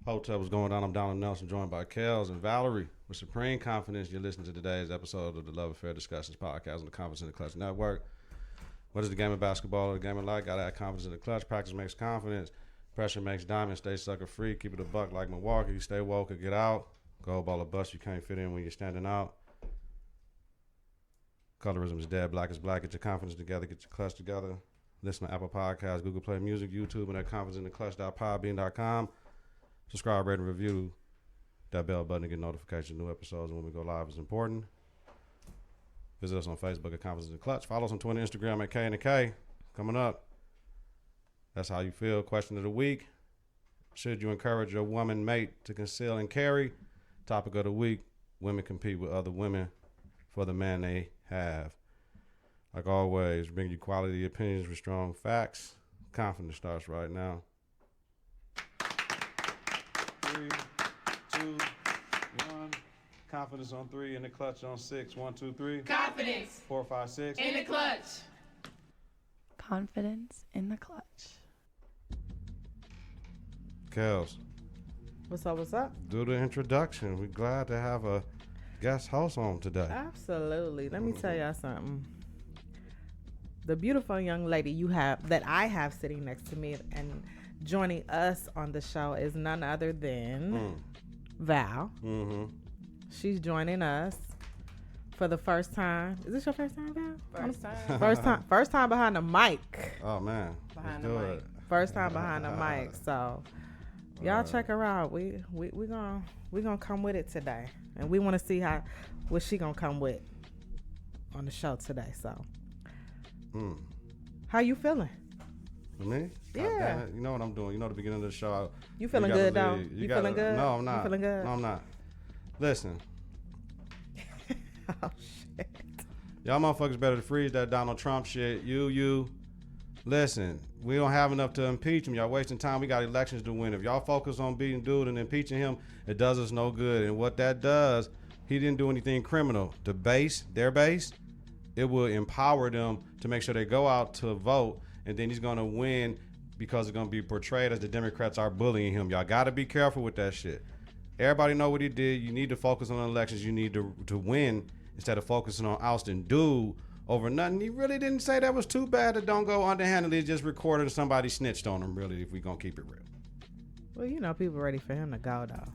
Hotel, what's going on? I'm Donald Nelson, joined by Kelz and Valerie with Supreme Confidence. You're listening to today's episode of the Love Affair Discussions podcast on the Confidence in the Klutch Network. What is the game of basketball or the game of life? Gotta have confidence in the clutch. Practice makes confidence. Pressure makes diamonds. Stay sucker free. Keep it a buck like Milwaukee. Stay woke or get out. Gold ball or bust. You can't fit in when you're standing out. Colorism is dead. Black is black. Get your confidence together. Get your clutch together. Listen to Apple Podcasts, Google Play Music, YouTube, and at confidenceintheclutch.podbean.com. Subscribe, rate, and review. That bell button to get notifications of new episodes when we go live is important. Visit us on Facebook at Confidence in the Klutch. Follow us on Twitter and Instagram at K and the K. Coming up. That's how you feel. Question of the week. Should you encourage your woman mate to conceal and carry? Topic of the week. Women compete with other women for the man they have. Like always, bring you quality opinions with strong facts. Confidence starts right now. 3, 2, 1. Confidence on 3, in the clutch on 6. 1, 2, 3. Confidence. 4, 5, 6. In the clutch. Confidence in the clutch. Kelz, What's up? What's up? do the introduction. We're glad to have a guest host on today. Absolutely. Let me tell y'all something. The beautiful young lady I have sitting next to me and joining us on the show is none other than Val. Mm-hmm. She's joining us for the first time. Is this your first time, Val? First time. First time behind the mic. Oh, man. Behind Let's the do mic. it. First time behind the mic. So y'all check her out. We gonna come with it today, and we want to see what she gonna come with on the show today. So, how you feeling? For me? Yeah. God damn it. You know what I'm doing. You know the beginning of the show. You feeling gotta good though? leave. You feeling good? No, I'm not. You feeling good? No, I'm not. Listen. Oh shit. Y'all motherfuckers better freeze that Donald Trump shit. You. Listen, we don't have enough to impeach him. Y'all wasting time. We got elections to win. If y'all focus on beating dude and impeaching him, it does us no good. And what that does, he didn't do anything criminal. Their base, it will empower them to make sure they go out to vote, and then he's going to win because it's going to be portrayed as the Democrats are bullying him. Y'all got to be careful with that shit. Everybody know what he did. You need to focus on elections. You need to win instead of focusing on ousting dude over nothing. He really didn't say that was too bad. That don't go underhandedly. Just recorded and somebody snitched on him, really, if we going to keep it real. Well, you know, people ready for him to go though.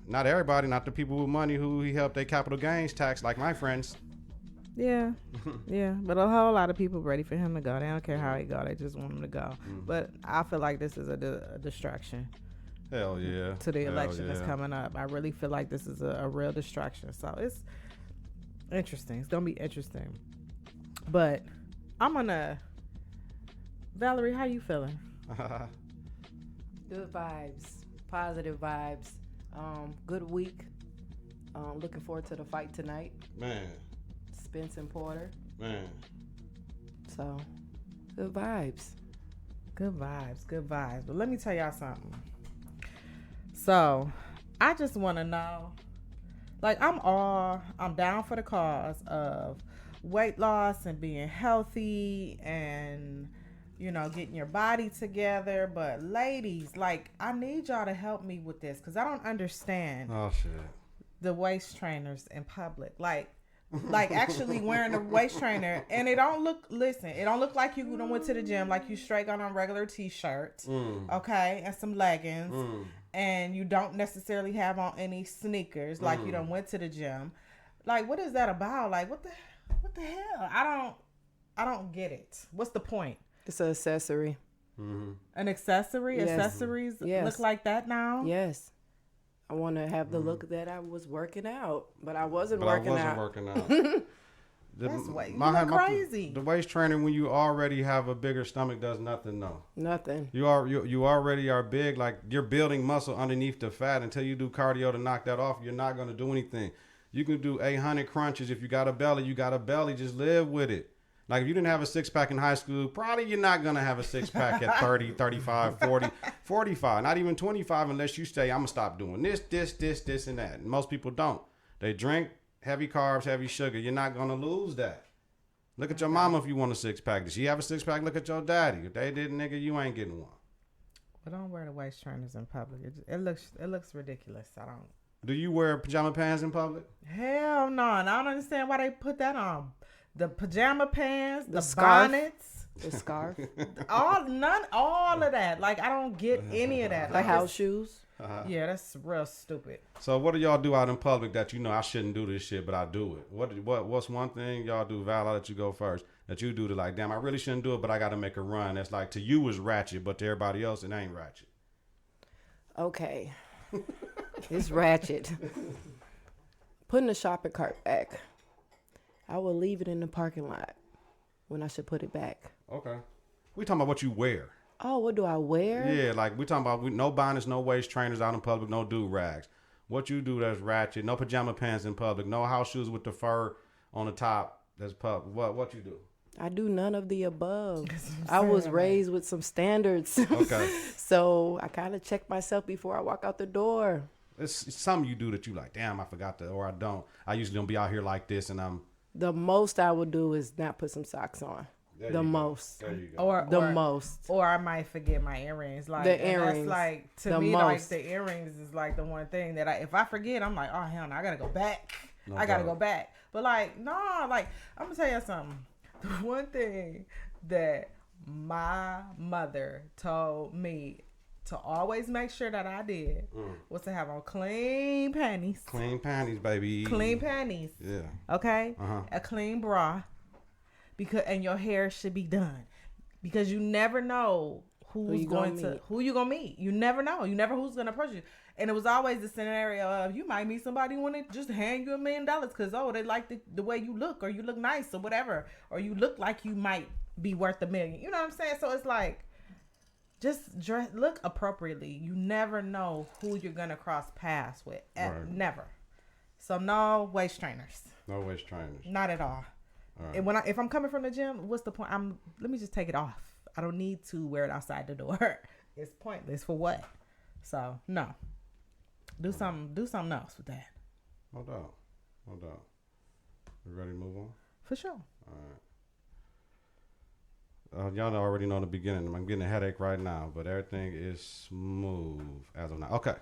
Not everybody, not the people with money who he helped their capital gains tax, like my friends. Yeah, yeah, but a whole lot of people ready for him to go. They don't care how he go. They just want him to go. But I feel like this is a distraction. Hell yeah. To the election that's yeah. coming up. I really feel like this is a real distraction. So it's interesting. It's going to be interesting. But I'm going to... Valerie, how you feeling? Good vibes. Positive vibes. Good week. Looking forward to the fight tonight. Man. Spence and Porter. Man. So, good vibes. Good vibes. Good vibes. But let me tell y'all something. So, I just want to know, like, I'm down for the cause of weight loss and being healthy and, you know, getting your body together. But ladies, like, I need y'all to help me with this because I don't understand the waist trainers in public. Like actually wearing a waist trainer, and it don't look like you done went to the gym. Like you straight got on regular t-shirts, okay, and some leggings, and you don't necessarily have on any sneakers. Like you done went to the gym. Like, what is that about? Like, what the hell? I don't get it. What's the point? It's an accessory. An accessory? Yes. Accessories look like that now? Yes. I want to have the look that I was working out, but I wasn't working out. That's way you look crazy. The waist training when you already have a bigger stomach does nothing. No, Nothing. you already are big. Like you're building muscle underneath the fat. Until you do cardio to knock that off, you're not going to do anything. You can do 800 crunches. If you got a belly, you got a belly. Just live with it. Like if you didn't have a six-pack in high school, probably you're not going to have a six-pack at 30, 35, 40, 45, not even 25 unless you say, I'm going to stop doing this, and that. And most people don't. They drink heavy carbs, heavy sugar. You're not going to lose that. Look at your mama if you want a six-pack. Does she have a six-pack? Look at your daddy. If they didn't, nigga, you ain't getting one. But don't wear the waist trainers in public. It looks ridiculous. I don't. Do you wear pajama pants in public? Hell no. And I don't understand why they put that on. The pajama pants, the scarf. bonnets, The scarf. all of that. Like, I don't get any of that. The Like, house shoes. Yeah, that's real stupid. So what do y'all do out in public that you know I shouldn't do this shit, but I do it? What's one thing y'all do? Val, I'll let you go first. That you do to like, damn, I really shouldn't do it, but I got to make a run. That's like to you is ratchet, but to everybody else it ain't ratchet. Okay. It's ratchet. Putting the shopping cart back. I will leave it in the parking lot when I should put it back. Okay. We talking about what you wear. Oh, what do I wear? Yeah, like we talking about no bonnets, no waist trainers out in public, no do rags. What you do that's ratchet, no pajama pants in public, no house shoes with the fur on the top that's public. What you do? I do none of the above. I was raised with some standards. Okay. So I kind of check myself before I walk out the door. It's something you do that you like, damn, I forgot that, or I don't. I usually don't be out here like this and I'm. The most I will do is not put some socks on. The most. There you go. Or most. Or I might forget my earrings. Like The earrings. That's like to The me, like most. the earrings is like the one thing that if I forget, I'm like, oh hell no, I gotta go back. No I gotta doubt. go back. But like, no, like I'm gonna tell you something. The one thing that my mother told me to always make sure that I did was to have on clean panties. Clean panties, baby. Clean panties. Yeah. Okay? Uh-huh. A clean bra. And your hair should be done. Because you never know who you gonna meet. You never know. You never who's gonna approach you. And it was always the scenario of you might meet somebody who want to just hand you $1 million because they like the way you look, or you look nice or whatever, or you look like you might be worth $1 million. You know what I'm saying? So it's like, just look appropriately. You never know who you're gonna cross paths with. Right. Never. So no waist trainers. No waist trainers. Not at all. Right. And if I'm coming from the gym, what's the point? Let me just take it off. I don't need to wear it outside the door. It's pointless for what? So no. Do something else with that. No doubt. We ready to move on? For sure. All right. Y'all already know in the beginning. I'm getting a headache right now, but everything is smooth as of now. Okay.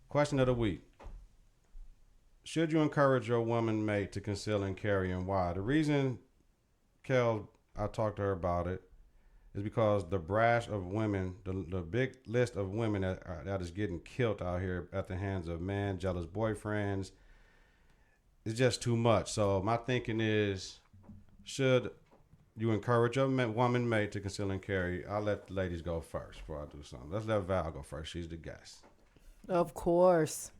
Question of the week. Should you encourage your woman mate to conceal and carry, and why? The reason, Kel, I talked to her about it, is because the brash of women, the big list of women that is getting killed out here at the hands of men, jealous boyfriends, is just too much. So my thinking is, should you encourage your woman mate to conceal and carry? I'll let the ladies go first before I do something. Let's let Val go first. She's the guest. Of course.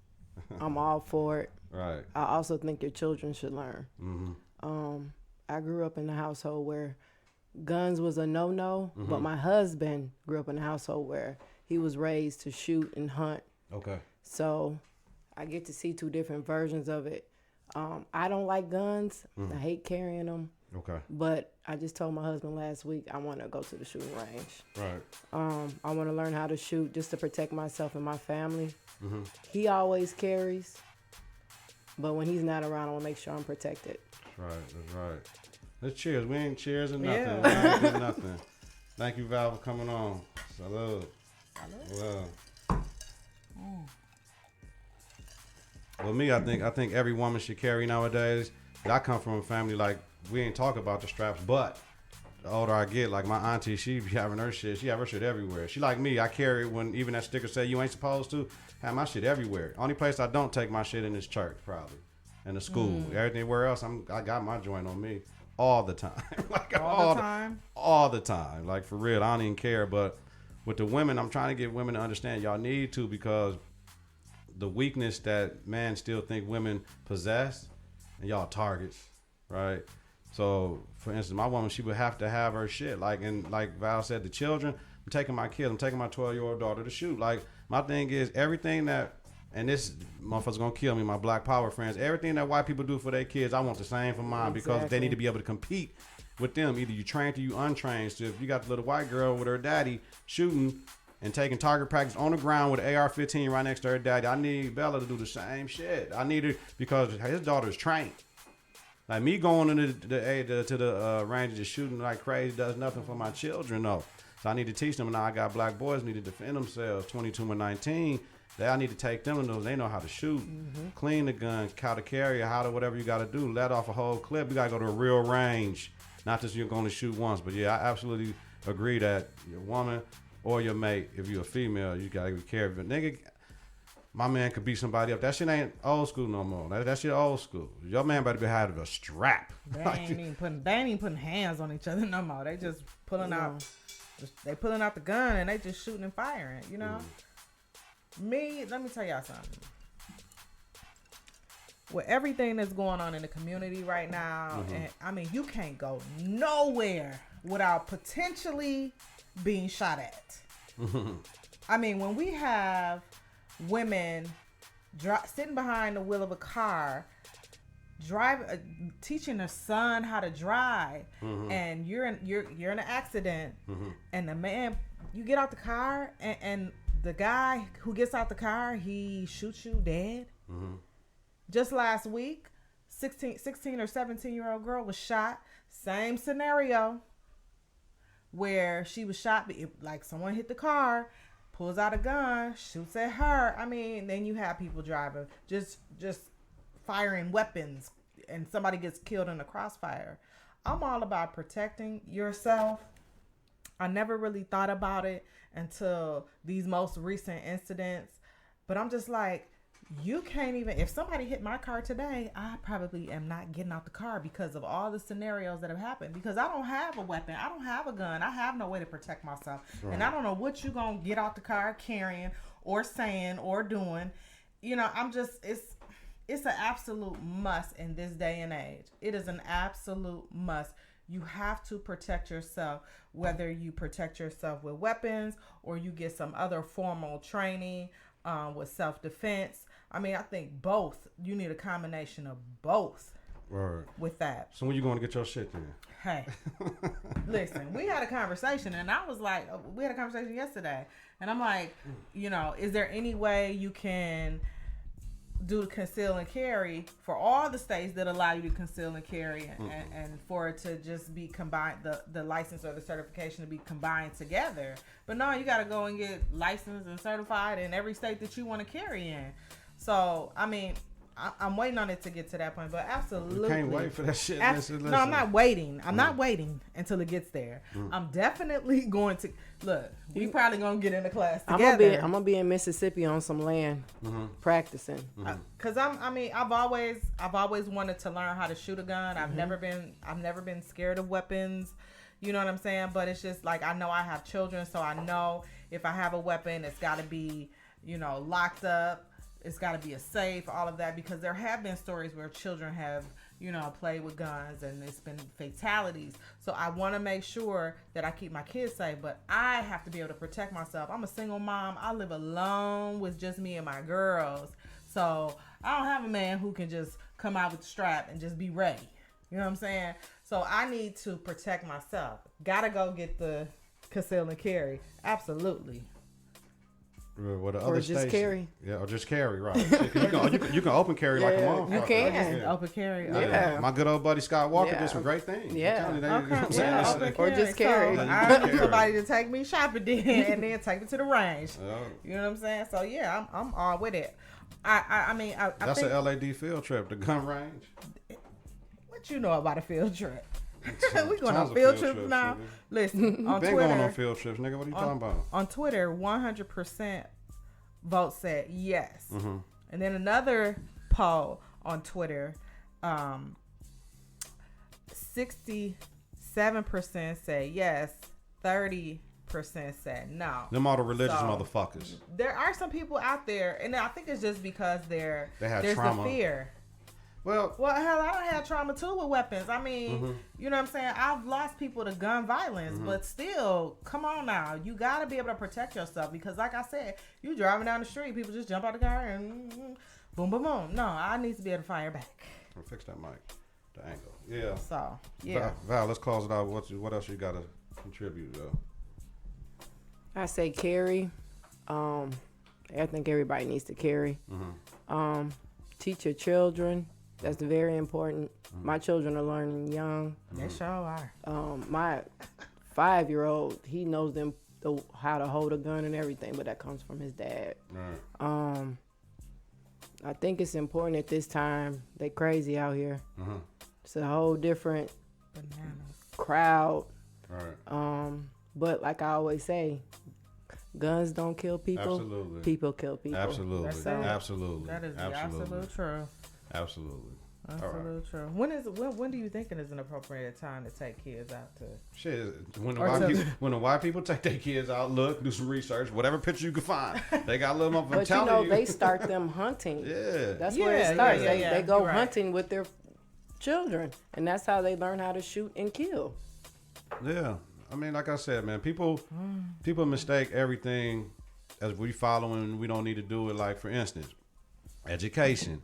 I'm all for it. Right. I also think your children should learn. Mm-hmm. I grew up in a household where guns was a no-no, but my husband grew up in a household where he was raised to shoot and hunt. Okay. So I get to see two different versions of it. I don't like guns. I hate carrying them. Okay. But I just told my husband last week I want to go to the shooting range. Right. I want to learn how to shoot just to protect myself and my family. Mm-hmm. He always carries, but when he's not around, I want to make sure I'm protected. That's right. That's right. Let's cheers. We ain't cheers or nothing. Yeah. We ain't doing nothing. Thank you, Val, for coming on. Salud. Salud. Well, me, I think every woman should carry nowadays. But I come from a family like we ain't talk about the straps, but the older I get, like my auntie, she be having her shit. She have her shit everywhere. She like me. I carry it when even that sticker say you ain't supposed to. Have my shit everywhere. Only place I don't take my shit in is church, probably, and the school. Everywhere else, I got my joint on me all the time. Like All the time? All the time. Like for real, I don't even care. But with the women, I'm trying to get women to understand y'all need to, because the weakness that men still think women possess, and y'all targets, right? So, for instance, my woman, she would have to have her shit. Like Val said, the children, I'm taking my kids, I'm taking my 12-year-old daughter to shoot. Like, my thing is everything that, and this motherfucker's gonna kill me, my black power friends, everything that white people do for their kids, I want the same for mine, because they need to be able to compete with them. Either you trained or you untrained. So if you got the little white girl with her daddy shooting and taking target practice on the ground with an AR-15 right next to her daddy, I need Bella to do the same shit. I need her, because his daughter's trained. Like me going into the range and just shooting like crazy does nothing for my children, though. So I need to teach them. Now I got black boys need to defend themselves, 22 and 19. I need to take them to those. They know how to shoot, clean the gun, how to carry it, how to whatever you got to do. Let off a whole clip. You got to go to a real range. Not just you're going to shoot once. But yeah, I absolutely agree that your woman or your mate, if you're a female, you got to be careful. But nigga, my man could beat somebody up. That shit ain't old school no more. That shit old school. Your man better be having a strap. They ain't even putting hands on each other no more. They just pulling out. They pulling out the gun and they just shooting and firing. You know. Me, let me tell y'all something. With everything that's going on in the community right now, and I mean, you can't go nowhere without potentially being shot at. I mean, when we have women sitting behind the wheel of a car, teaching their son how to drive, and you're in an accident, and the man, you get out the car, and the guy who gets out the car, he shoots you dead. Just last week, 16 or 17-year-old girl was shot. Same scenario where she was shot, like someone hit the car, pulls out a gun, shoots at her. I mean, then you have people driving, just firing weapons, and somebody gets killed in the crossfire. I'm all about protecting yourself. I never really thought about it until these most recent incidents. But I'm just like, you can't even, if somebody hit my car today, I probably am not getting out the car because of all the scenarios that have happened. Because I don't have a weapon. I don't have a gun. I have no way to protect myself. Right. And I don't know what you're going to get out the car carrying or saying or doing. You know, I'm just, it's an absolute must in this day and age. It is an absolute must. You have to protect yourself, whether you protect yourself with weapons or you get some other formal training with self-defense. I mean, I think both. You need a combination of both. Right. With that. So when you going to get your shit then? Hey, listen, we had a conversation, and I was like, we had a conversation yesterday, and I'm like, you know, is there any way you can do conceal and carry for all the states that allow you to conceal and carry, and for it to just be combined, the license or the certification to be combined together? But no, you got to go and get licensed and certified in every state that you want to carry in. So, I mean, I'm waiting on it to get to that point, but absolutely. You can't wait for that shit. Listen. No, I'm not waiting. I'm not waiting until it gets there. I'm definitely going to, look, we probably going to get in the class together. I'm going to be in Mississippi on some land practicing. Cause I've always wanted to learn how to shoot a gun. I've never been scared of weapons. You know what I'm saying? But it's just like, I know I have children, so I know if I have a weapon, it's got to be, you know, locked up. It's got to be a safe, all of that, because there have been stories where children have, you know, played with guns and it's been fatalities. So I want to make sure that I keep my kids safe, but I have to be able to protect myself. I'm a single mom. I live alone with just me and my girls. So I don't have a man who can just come out with the strap and just be ready. You know what I'm saying? So I need to protect myself. Gotta go get the conceal and carry. Absolutely. What the or other just states, carry. Yeah, or just carry, right. You can open carry like a motherfucker. You can. Yeah. Open carry. Yeah. My good old buddy Scott Walker did some great things. Yeah. You know what I'm saying? Yeah. Open Or just carry. So I need somebody to take me shopping then and then take me to the range. You know what I'm saying? So yeah, I'm all with it. I mean, that's think, an LAD field trip, the gun range. What you know about a field trip? We going on Tons of field trips now. Nigga. Listen, on Been Twitter. going on field trips, nigga. What are you talking about? On Twitter, 100% vote said yes. And then another poll on Twitter, 67% said yes, 30% said no. Them all the religious motherfuckers. There are some people out there, and I think it's just because They have there's trauma. the fear. Well, hell, I don't have trauma too with weapons. I mean, you know what I'm saying? I've lost people to gun violence, but still, come on now. You got to be able to protect yourself because, like I said, you driving down the street, people just jump out the car and boom, boom, boom. No, I need to be able to fire back. I'll fix that mic, the angle. Yeah. So, yeah. Val, let's close it out. What else you got to contribute, though? I say carry. I think everybody needs to carry. Teach your children. That's very important. My children are learning young. They sure are. My 5-year-old, he knows how to hold a gun and everything, but that comes from his dad. Right. I think it's important at this time. They crazy out here. It's a whole different crowd. Right. But like I always say, guns don't kill people. Absolutely. People kill people. Absolutely. That's it. Absolutely. That is the absolute truth. Absolutely. Absolute truth. When do you think it is an appropriate time to take kids out to? Shit, when the white people take their kids out, look, do some research, whatever picture you can find. They got a little more. But you know, they start them hunting. Yeah. That's where it starts. They go right. hunting with their children, and that's how they learn how to shoot and kill. Yeah. I mean, like I said, man, people mistake everything as we following. We don't need to do it. Like, for instance, education.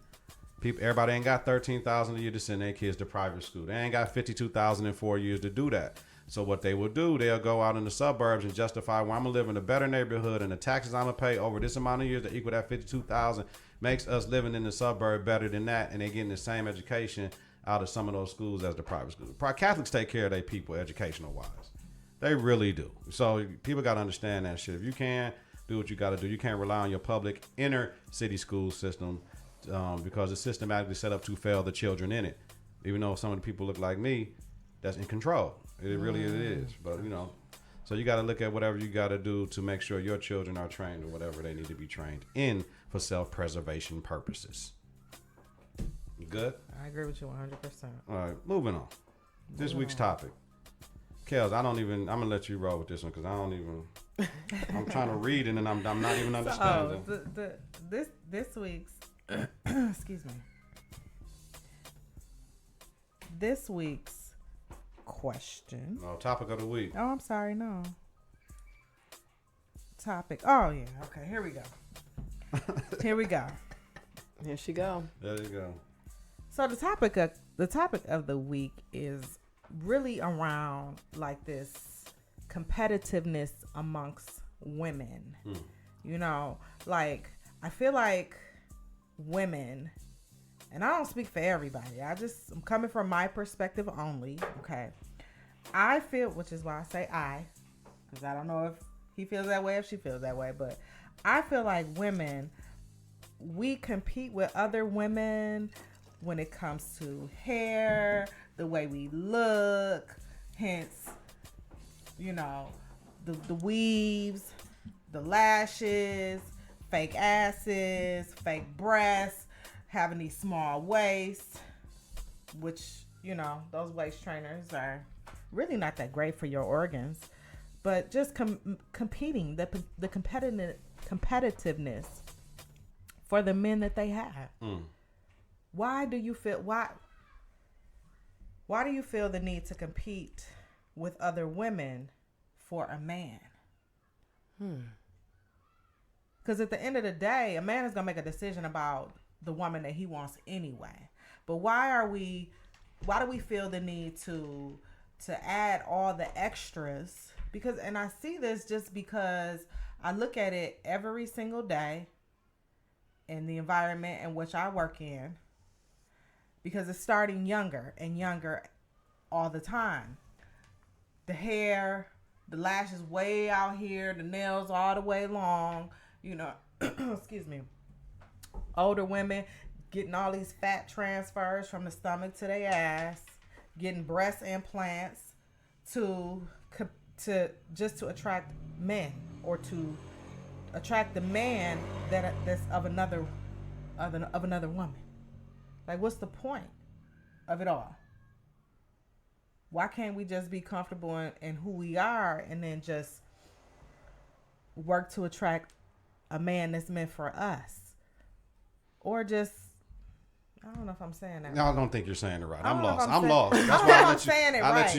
Everybody ain't got $13,000 a year to send their kids to private school. They ain't got $52,000 in 4 years to do that. So what they will do, they'll go out in the suburbs and justify, well, I'm gonna live in a better neighborhood, and the taxes I'm gonna pay over this amount of years that equal that $52,000 makes us living in the suburb better than that, and they getting the same education out of some of those schools as the private schools. Catholics take care of their people educational wise. They really do. So people got to understand that shit. If you can do what you got to do, you can't rely on your public inner city school system because it's systematically set up to fail the children in it. Even though some of the people look like me, that's in control. It really is. But, you know, so you got to look at whatever you got to do to make sure your children are trained or whatever they need to be trained in for self-preservation purposes. You good? I agree with you 100%. All right, moving on. This week's topic. Kelz, I'm going to let you roll with this one because I don't even, I'm trying to read and then I'm not even understanding. So, this week's, excuse me. This week's question. Oh, topic of the week. Oh, I'm sorry, no. Topic. Oh, yeah. Okay, here we go. Here we go. Here she go. There you go. So the topic of the week is really around like this competitiveness amongst women. You know, like I feel like women, and I don't speak for everybody, I'm coming from my perspective only, okay? I feel, which is why I say because I don't know if he feels that way, if she feels that way, but I feel like women, we compete with other women when it comes to hair, the way we look, hence, you know, the weaves, the lashes, fake asses, fake breasts, having these small waists, which, you know, those waist trainers are really not that great for your organs, but just competing, the competitiveness for the men that they have. Why do you feel the need to compete with other women for a man? Because at the end of the day, a man is gonna make a decision about the woman that he wants anyway. But why do we feel the need to add all the extras? Because, and I see this just because I look at it every single day in the environment in which I work in. Because it's starting younger and younger all the time. The hair, the lashes way out here, the nails all the way long, you know, excuse me. Older women getting all these fat transfers from the stomach to their ass, getting breast implants to attract men or to attract the man that's of another woman. Like, what's the point of it all? Why can't we just be comfortable in who we are and then just work to attract a man that's meant for us? Or just, I don't know if I'm saying that. No, I don't think you're saying it right. I'm lost. That's why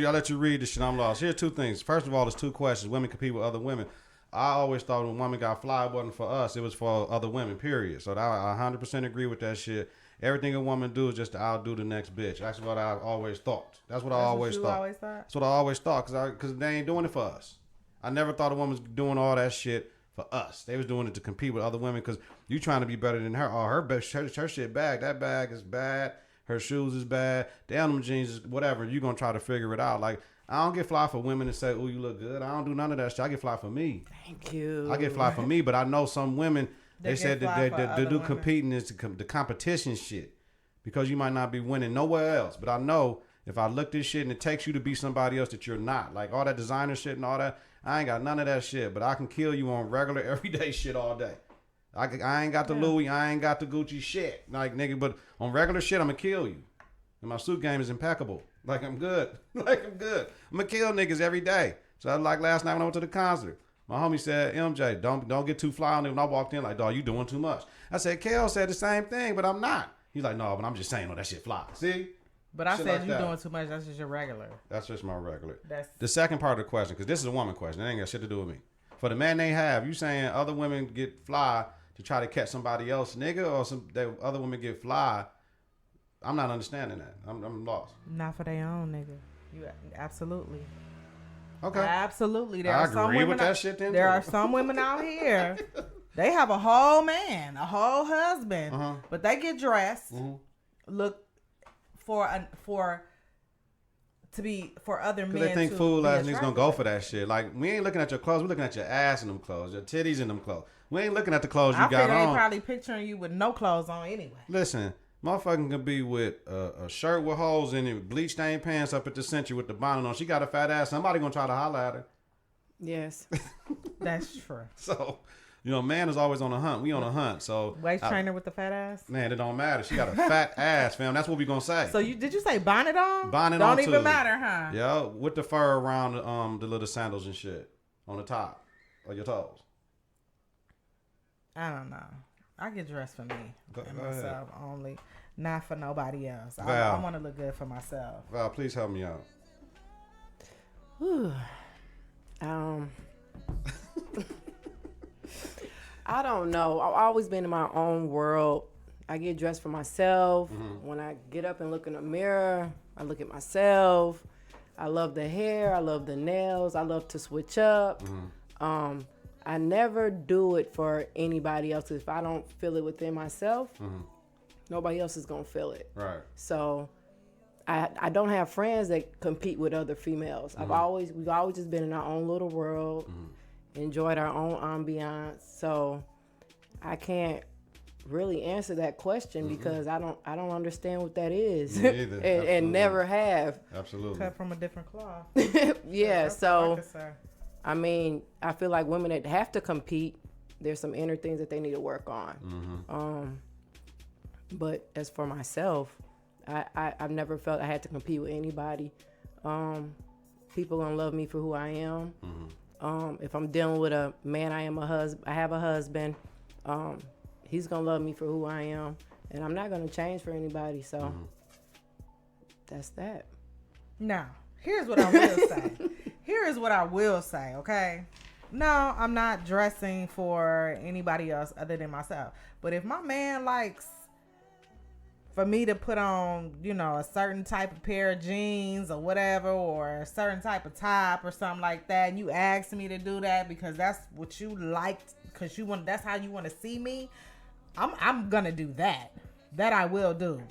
I let you read this shit. I'm lost. Here's two things. First of all, there's two questions. Women compete with other women. I always thought when women got fly, it wasn't for us. It was for other women, period. So I 100% agree with that shit. Everything a woman do is just to outdo the next bitch. That's what I always thought. That's what I always thought. That's what I always thought because they ain't doing it for us. I never thought a woman was doing all that shit for us. They was doing it to compete with other women because you trying to be better than her. Oh, her shit bag. That bag is bad. Her shoes is bad. Damn, them jeans is whatever. You gonna try to figure it out. Like, I don't get fly for women to say, "Oh, you look good." I don't do none of that shit. I get fly for me. Thank you. I get fly for me, but I know some women. They said that they do women. competing is the competition shit because you might not be winning nowhere else. But I know if I look this shit and it takes you to be somebody else that you're not, like all that designer shit and all that. I ain't got none of that shit, but I can kill you on regular everyday shit all day. I ain't got the Louis, I ain't got the Gucci shit, like nigga. But on regular shit, I'm gonna kill you. And my suit game is impeccable. Like I'm good. I'm gonna kill niggas every day. So like last night when I went to the concert, my homie said, "MJ, don't get too fly on it." When I walked in, like, "Dog, you doing too much." I said, "Kelz said the same thing, but I'm not." He's like, "No, but I'm just saying, that shit fly." See? But I Shit said like you that. doing too much. That's just your regular. That's just my regular. That's The second part of the question, because this is a woman question. It ain't got shit to do with me. For the man they have, you saying other women get fly to try to catch somebody else, nigga, or other women get fly? I'm not understanding that. I'm lost. not for their own, nigga. You absolutely. Okay. Absolutely. There I are some agree women with that out, shit then, There too. are some women out here. They have a whole man, a whole husband, Uh-huh. but they get dressed, Mhm. look for other men. Because they think to fool be ass niggas gonna go attracted. for that shit. Like, we ain't looking at your clothes. We looking at your ass in them clothes, your titties in them clothes. We ain't looking at the clothes you I got figure they on. probably picturing you with no clothes on anyway. Listen, motherfucking can be with a shirt with holes in it, bleach stained pants up at the center with the bonnet on. She got a fat ass. Somebody gonna try to holler at her. Yes. That's true. So, man is always on a hunt. We on a hunt. So Waist trainer with the fat ass. Man, it don't matter. She got a fat ass, fam. That's what we gonna say. So did you say bonnet on? Bonnet don't on, even too. matter, huh? Yeah, with the fur around the little sandals and shit on the top of your toes. I don't know. I get dressed for me Go and ahead. myself only, not for nobody else. Val. I want to look good for myself. Val, please help me out. Whew. I don't know. I've always been in my own world. I get dressed for myself. When I get up and look in the mirror, I look at myself. I love the hair. I love the nails. I love to switch up. I never do it for anybody else. If I don't feel it within myself, nobody else is going to feel it. Right. So I don't have friends that compete with other females. We've always just been in our own little world, enjoyed our own ambiance. So I can't really answer that question because I don't understand what that is. Me either. and never have. Absolutely. Cut from a different cloth. Yeah, That's all I so can say. I mean, I feel like women that have to compete, there's some inner things that they need to work on. But as for myself, I've never felt I had to compete with anybody. People gonna love me for who I am. If I'm dealing with a man, I have a husband. He's gonna love me for who I am, and I'm not gonna change for anybody. So that's that. Now, here's what I will say. Here's what I will say, okay? No, I'm not dressing for anybody else other than myself. But if my man likes for me to put on, a certain type of pair of jeans or whatever, or a certain type of top or something like that, and you ask me to do that because that's what you liked, because that's how you want to see me, I'm gonna do that. That I will do,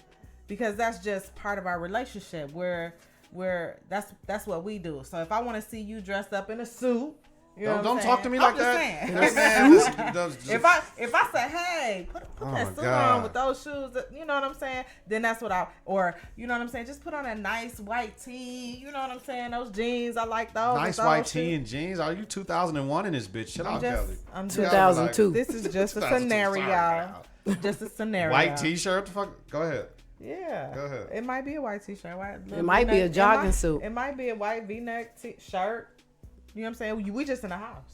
because that's just part of our relationship. Where that's what we do. So if I want to see you dressed up in a suit, Don't talk to me I'm like just that. saying. If I say, hey, put that suit on with those shoes, you know what I'm saying? Then that's what just put on a nice white tee. You know what I'm saying? Those jeans, I like those. Nice white tee and jeans. Are you 2001 in this bitch? Shut up, Kelly. I'm 2002. This is just a 2002, scenario. Just a scenario. White t-shirt? The fuck? Go ahead. Yeah. Go ahead. It might be a white t-shirt. It might be a jogging suit. It might be a white V-neck shirt. You know what I'm saying? We just in the house.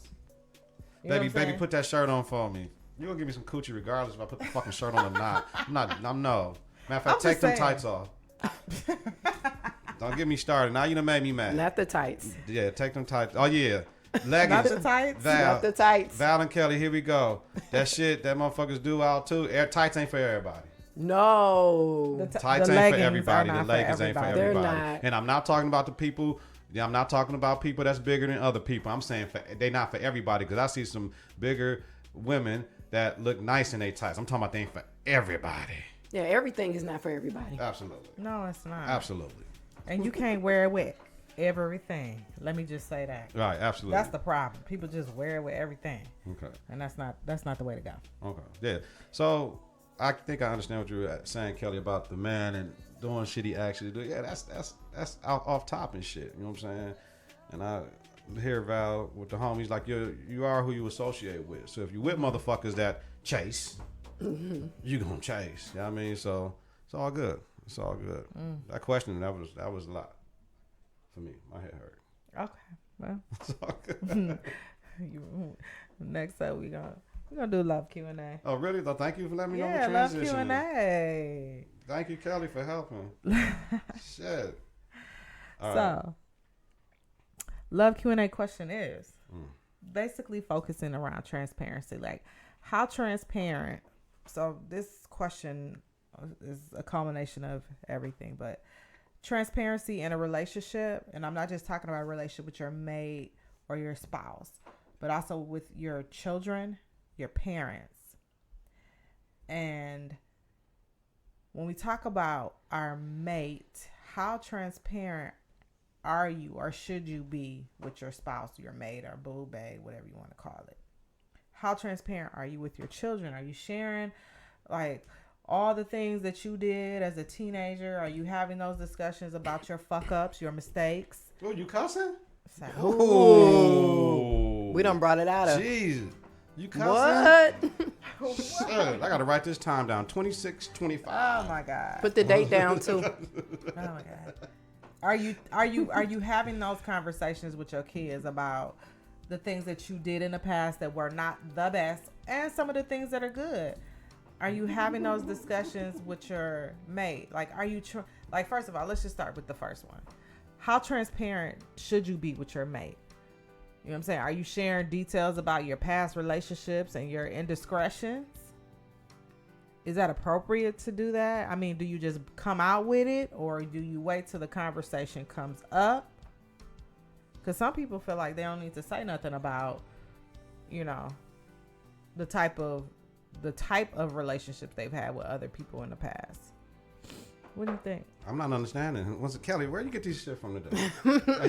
You know what I'm Baby, saying? put that shirt on for me. You gonna give me some coochie regardless if I put the fucking shirt on or not. No. Matter of fact, I'm take just them saying. tights off. Don't get me started. Now you done made me mad. Not the tights. Yeah, take them tights. Oh yeah. Leggings. Not the tights? Val, Not the tights. Val and Kelly, here we go. That shit that motherfuckers do out too. Air tights ain't for everybody. No. Tights the ain't for leggings everybody. are The not for leggings ain't for everybody. everybody. They're not. And I'm not talking about the people. Yeah, I'm not talking about people that's bigger than other people. I'm saying they not for everybody, because I see some bigger women that look nice in their tights. I'm talking about they ain't for everybody. Yeah, everything is not for everybody. Absolutely. No, it's not. Absolutely. And you can't wear it wet. everything. Let me just say that. Right, absolutely. That's the problem. People just wear it with everything. Okay. And that's not the way to go. Okay. Yeah. So I think I understand what you were saying, Kelly, about the man and doing shit he actually do. Yeah, that's off top and shit. You know what I'm saying? And I hear Val with the homies like you are who you associate with. So if you with motherfuckers that chase, you gonna chase. You know what I mean? So it's all good. It's all good. That question that was a lot for me. My head hurt. Okay. Well, It's all good. Next up we're gonna do love Q&A. Oh really? Though, thank you for letting me know the Yeah, love transition. Q&A. Thank you, Kelly, for helping. Shit. All right. So, love Q&A question is basically focusing around transparency. Like, how transparent? So this question is a culmination of everything, but transparency in a relationship, and I'm not just talking about a relationship with your mate or your spouse, but also with your children, your parents. And when we talk about our mate, how transparent are you or should you be with your spouse, your mate, or boo, bae, whatever you want to call it? How transparent are you with your children? Are you sharing like all the things that you did as a teenager? Are you having those discussions about your fuck ups, your mistakes? Oh, you cussing? So, Ooh. We done brought it out of. Jeez. You cussing? What? Shit, I gotta write this time down. 26:25. oh my God. Put the date down too. Oh my God. Are you having those conversations with your kids about the things that you did in the past that were not the best and some of the things that are good? Are you having those discussions with your mate? Like, are you like, first of all, let's just start with the first one. How transparent should you be with your mate? You know what I'm saying? Are you sharing details about your past relationships and your indiscretions? Is that appropriate to do that? I mean, do you just come out with it, or do you wait till the conversation comes up? Because some people feel like they don't need to say nothing about, you know, the type of relationships they've had with other people in the past. What do you think? I'm not understanding. What's it, Kelly? Where you get these shit from today?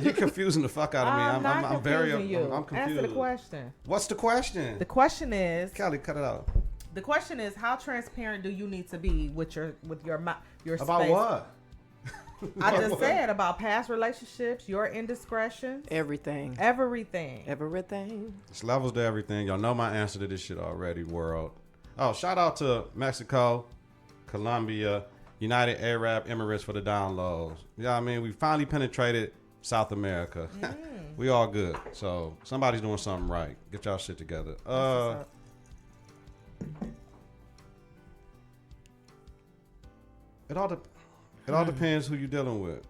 You confusing the fuck out of me. I'm very. I'm confused. Answer the question. What's the question? The question is, Kelly, cut it out. the question is, how transparent do you need to be with your About space? what? I just said about past relationships, your indiscretions, Everything. everything. It's levels to everything. Y'all know my answer to this shit already, world. Oh, shout out to Mexico, Colombia, United Arab Emirates for the downloads. Yeah, I mean, we finally penetrated South America. We all good. So somebody's doing something right. Get y'all shit together. It all depends who you're dealing with,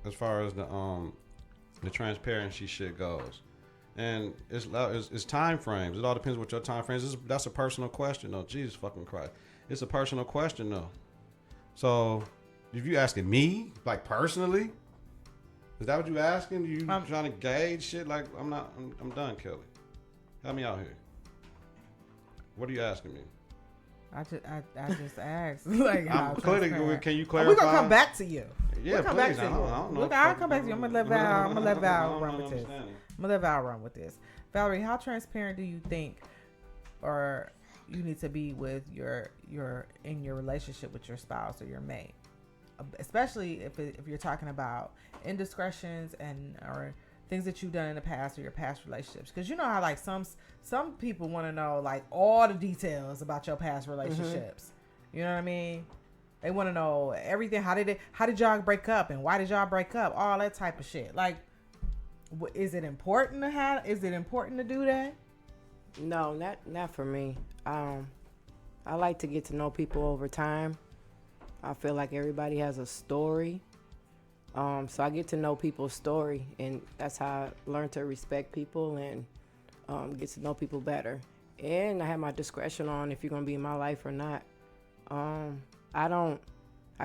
as far as the transparency shit goes, and it's time frames. It all depends what your time frames is. That's a personal question, though. Jesus fucking Christ, it's a personal question, though. So, if you asking me, like personally, is that what you asking? You trying to gauge shit? Like I'm done, Kelly. Help me out here. What are you asking me? I just asked. Like, how transparent. Can you clarify? We're gonna come back to you. Yeah, we'll come please. back to you. I don't know. I'll come back to you. I'm gonna let Val run with this. Understanding. I'm gonna let Val run with this. Valerie, how transparent do you think, or you need to be with your in your relationship with your spouse or your mate, especially if you're talking about indiscretions or things that you've done in the past or your past relationships? Because you know how like some people want to know like all the details about your past relationships. You know what I mean? They want to know everything. How did y'all break up, and why did y'all break up? All that type of shit. Like, is it important to do that? No, not for me. I like to get to know people over time. I feel like everybody has a story. So I get to know people's story, and that's how I learn to respect people and get to know people better. And I have my discretion on if you're gonna be in my life or not. I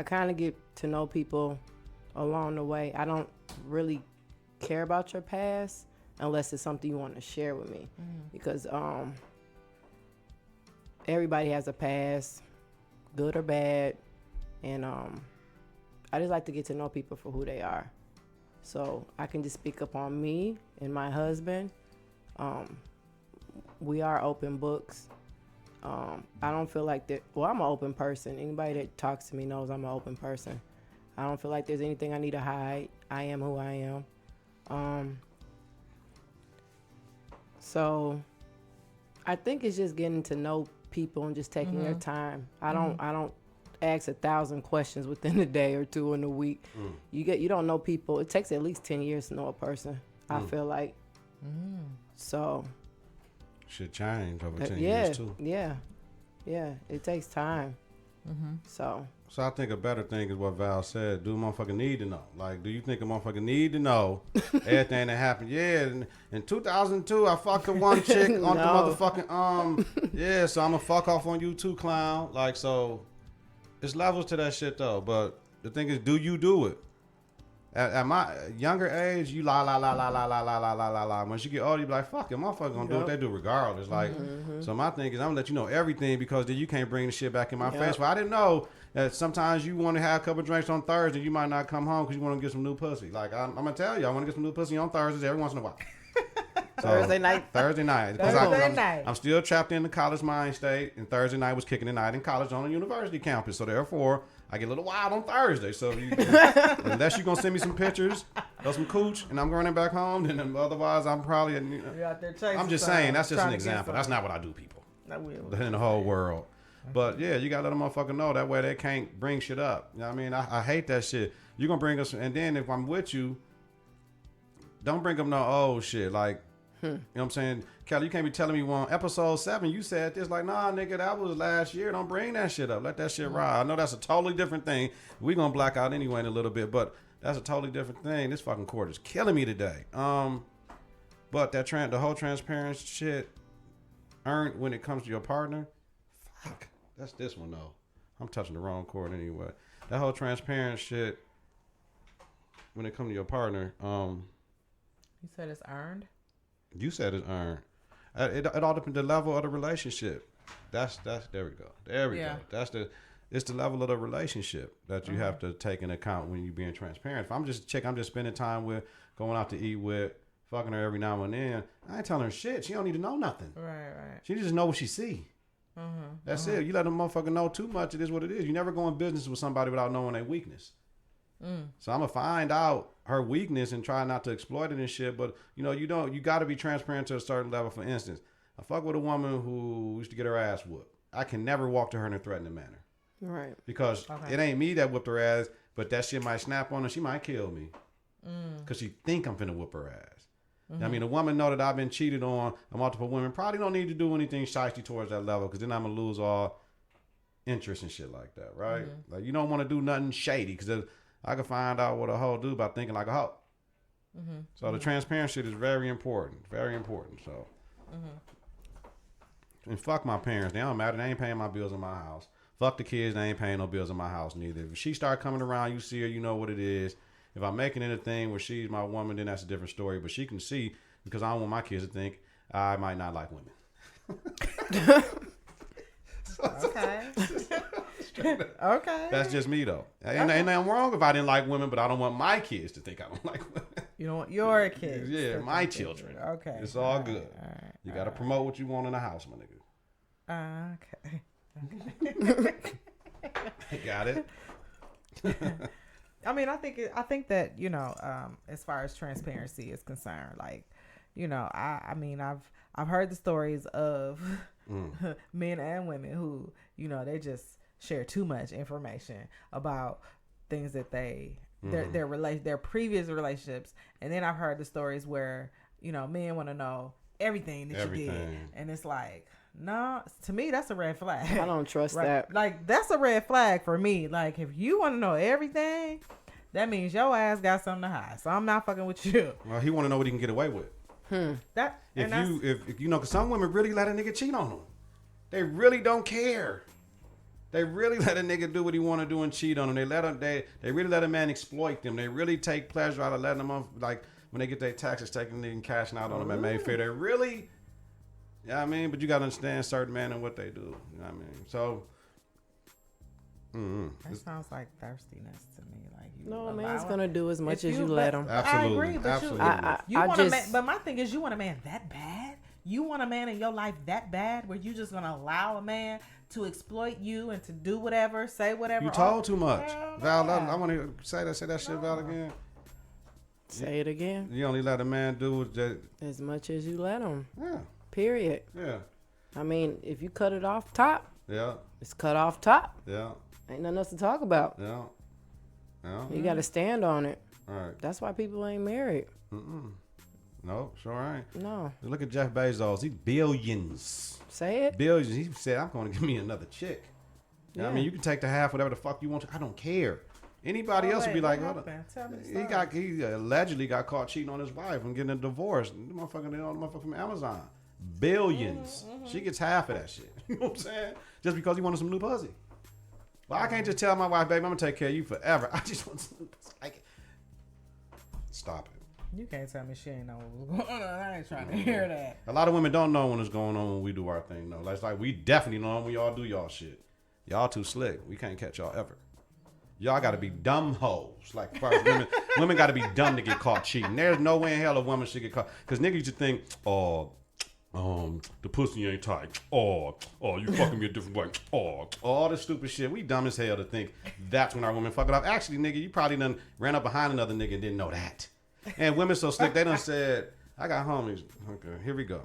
kind of get to know people along the way. I don't really care about your past unless it's something you want to share with me, because everybody has a past, good or bad, and I just like to get to know people for who they are. So I can just speak up on me and my husband. We are open books. I don't feel like that. Well, I'm an open person. Anybody that talks to me knows I'm an open person. I don't feel like there's anything I need to hide. I am who I am. So I think it's just getting to know people and just taking their time. I don't ask 1,000 questions within a day or two in a week. You don't know people. It takes at least 10 years to know a person. I feel like. So should change over 10 yeah, years too. Yeah, it takes time. So I think a better thing is what Val said. Do a motherfucker need to know? Like, do you think a motherfucker need to know everything that happened? Yeah, in 2002, I fucked the one chick on the motherfucking yeah. So I'm gonna fuck off on you too, clown. Like, so it's levels to that shit though. But the thing is, do you do it? At my younger age, you lie. Once you get older, you be like, fuck it, motherfucker gonna do what they do regardless. Like, so my thing is, I'm gonna let you know everything because then you can't bring the shit back in my face. Well, I didn't know that sometimes you want to have a couple drinks on Thursday, you might not come home because you want to get some new pussy. Like, I'm gonna tell you, I want to get some new pussy on Thursdays every once in a while. So, Thursday night. I'm still trapped in the college mind state, and Thursday night was kicking the night in college on a university campus. So therefore, I get a little wild on Thursday. So unless you're going to send me some pictures of some cooch and I'm running back home, then otherwise I'm probably... You're out there chasing. I'm just saying, that's just an example. That's not what I do, people. In the whole world. But yeah, you got to let a motherfucker know. That way they can't bring shit up. You know what I mean? I hate that shit. You're going to bring us... And then if I'm with you, don't bring up no old shit. Like, you know what I'm saying? Kelly, you can't be telling me on episode 7 you said this. Like, nah, nigga, that was last year. Don't bring that shit up. Let that shit ride. I know that's a totally different thing. We're going to black out anyway in a little bit, but that's a totally different thing. This fucking court is killing me today. But the whole transparency shit earned when it comes to your partner, fuck. That's this one, though. I'm touching the wrong chord anyway. That whole transparent shit when it comes to your partner, you said it's earned? You said it's earned. It all depends on the level of the relationship. That's there we go. There we go. It's the level of the relationship that you have to take into account when you're being transparent. If I'm just a chick, I'm just spending time with, going out to eat with, fucking her every now and then. I ain't telling her shit. She don't need to know nothing. Right. She just know what she see. That's it. You let a motherfucker know too much, it is what it is. You never go in business with somebody without knowing their weakness. So I'm gonna find out her weakness and try not to exploit it and shit. But you got to be transparent to a certain level. For instance, I fuck with a woman who used to get her ass whooped. I can never walk to her in a threatening manner, right? Because it ain't me that whooped her ass, but that shit might snap on her. She might kill me because she think I'm finna whoop her ass. I mean, a woman know that I've been cheated on. Multiple women probably don't need to do anything shiesty towards that level because then I'm gonna lose all interest and shit like that, right? Like you don't want to do nothing shady because I can find out what a hoe do by thinking like a hoe. So the transparent shit is very important. Very important. So, and fuck my parents. They don't matter. They ain't paying my bills in my house. Fuck the kids. They ain't paying no bills in my house neither. If she start coming around, you see her, you know what it is. If I'm making anything where she's my woman, then that's a different story. But she can see because I don't want my kids to think I might not like women. Okay. Okay. That's just me though. Ain't nothing wrong if I didn't like women, but I don't want my kids to think I don't like women. You don't want your kids. Yeah, my children. Okay. It's all good. All right. You got to promote what you want in the house, my nigga. Okay. Got it. I mean, I think that as far as transparency is concerned, like, I mean, I've heard the stories of men and women who, they just share too much information about things that their previous relationships. And then I've heard the stories where, men want to know everything that you did. And it's like, no, to me, that's a red flag. I don't trust that. Like, that's a red flag for me. Like, if you want to know everything, that means your ass got something to hide. So I'm not fucking with you. Well, he want to know what he can get away with. Because some women really let a nigga cheat on them. They really don't care. They really let a nigga do what he want to do and cheat on them. They really let a man exploit them. They really take pleasure out of letting them off. Like when they get their taxes taken and cashing out on them at Mayfair. They really, but you got to understand certain men and what they do. You know what I mean? So That sounds like thirstiness to me. Like you No, a allow man's it. gonna do as much If as you you let let- him. Absolutely. I agree, but Absolutely. you I want a just- man. But my thing is, you want a man that bad? You want a man in your life that bad where you just gonna allow a man to exploit you and to do whatever, say whatever? You told too much. Hell Val, no. I want to say that shit, Val, again. Say it again. You only let a man do that. As much as you let him. Yeah. Period. Yeah. I mean, if you cut it off top, Yeah. it's cut off top. Yeah. Ain't nothing else to talk about. Yeah. Yeah. You got to stand on it. All right. That's why people ain't married. No, sure ain't. No. Look at Jeff Bezos. He's billions. Say it. Billions. He said, I'm going to give me another chick. You know what I Yeah. mean, you can take the half, whatever the fuck you want to. I don't care. Anybody else would be like, hold on. Tell me the story. He allegedly got caught cheating on his wife and getting a divorce. The motherfucker from Amazon. Billions. She gets half of that shit. You know what I'm saying? Just because he wanted some new pussy. Well, I can't just tell my wife, baby, I'm going to take care of you forever. I just want some new pussy. Stop it. You can't tell me she ain't know what was going on. I ain't trying to hear that. A lot of women don't know when it's going on when we do our thing, though. It's like we definitely know when y'all do y'all shit. Y'all too slick. We can't catch y'all ever. Y'all got to be dumb hoes. Like, as far as women got to be dumb to get caught cheating. There's no way in hell a woman should get caught. Because niggas used to think, the pussy ain't tight. You fucking me a different way. All this stupid shit. We dumb as hell to think that's when our women fuck it up. Actually, nigga, you probably done ran up behind another nigga and didn't know that. And women so slick, they done said, I got homies. Okay, here we go.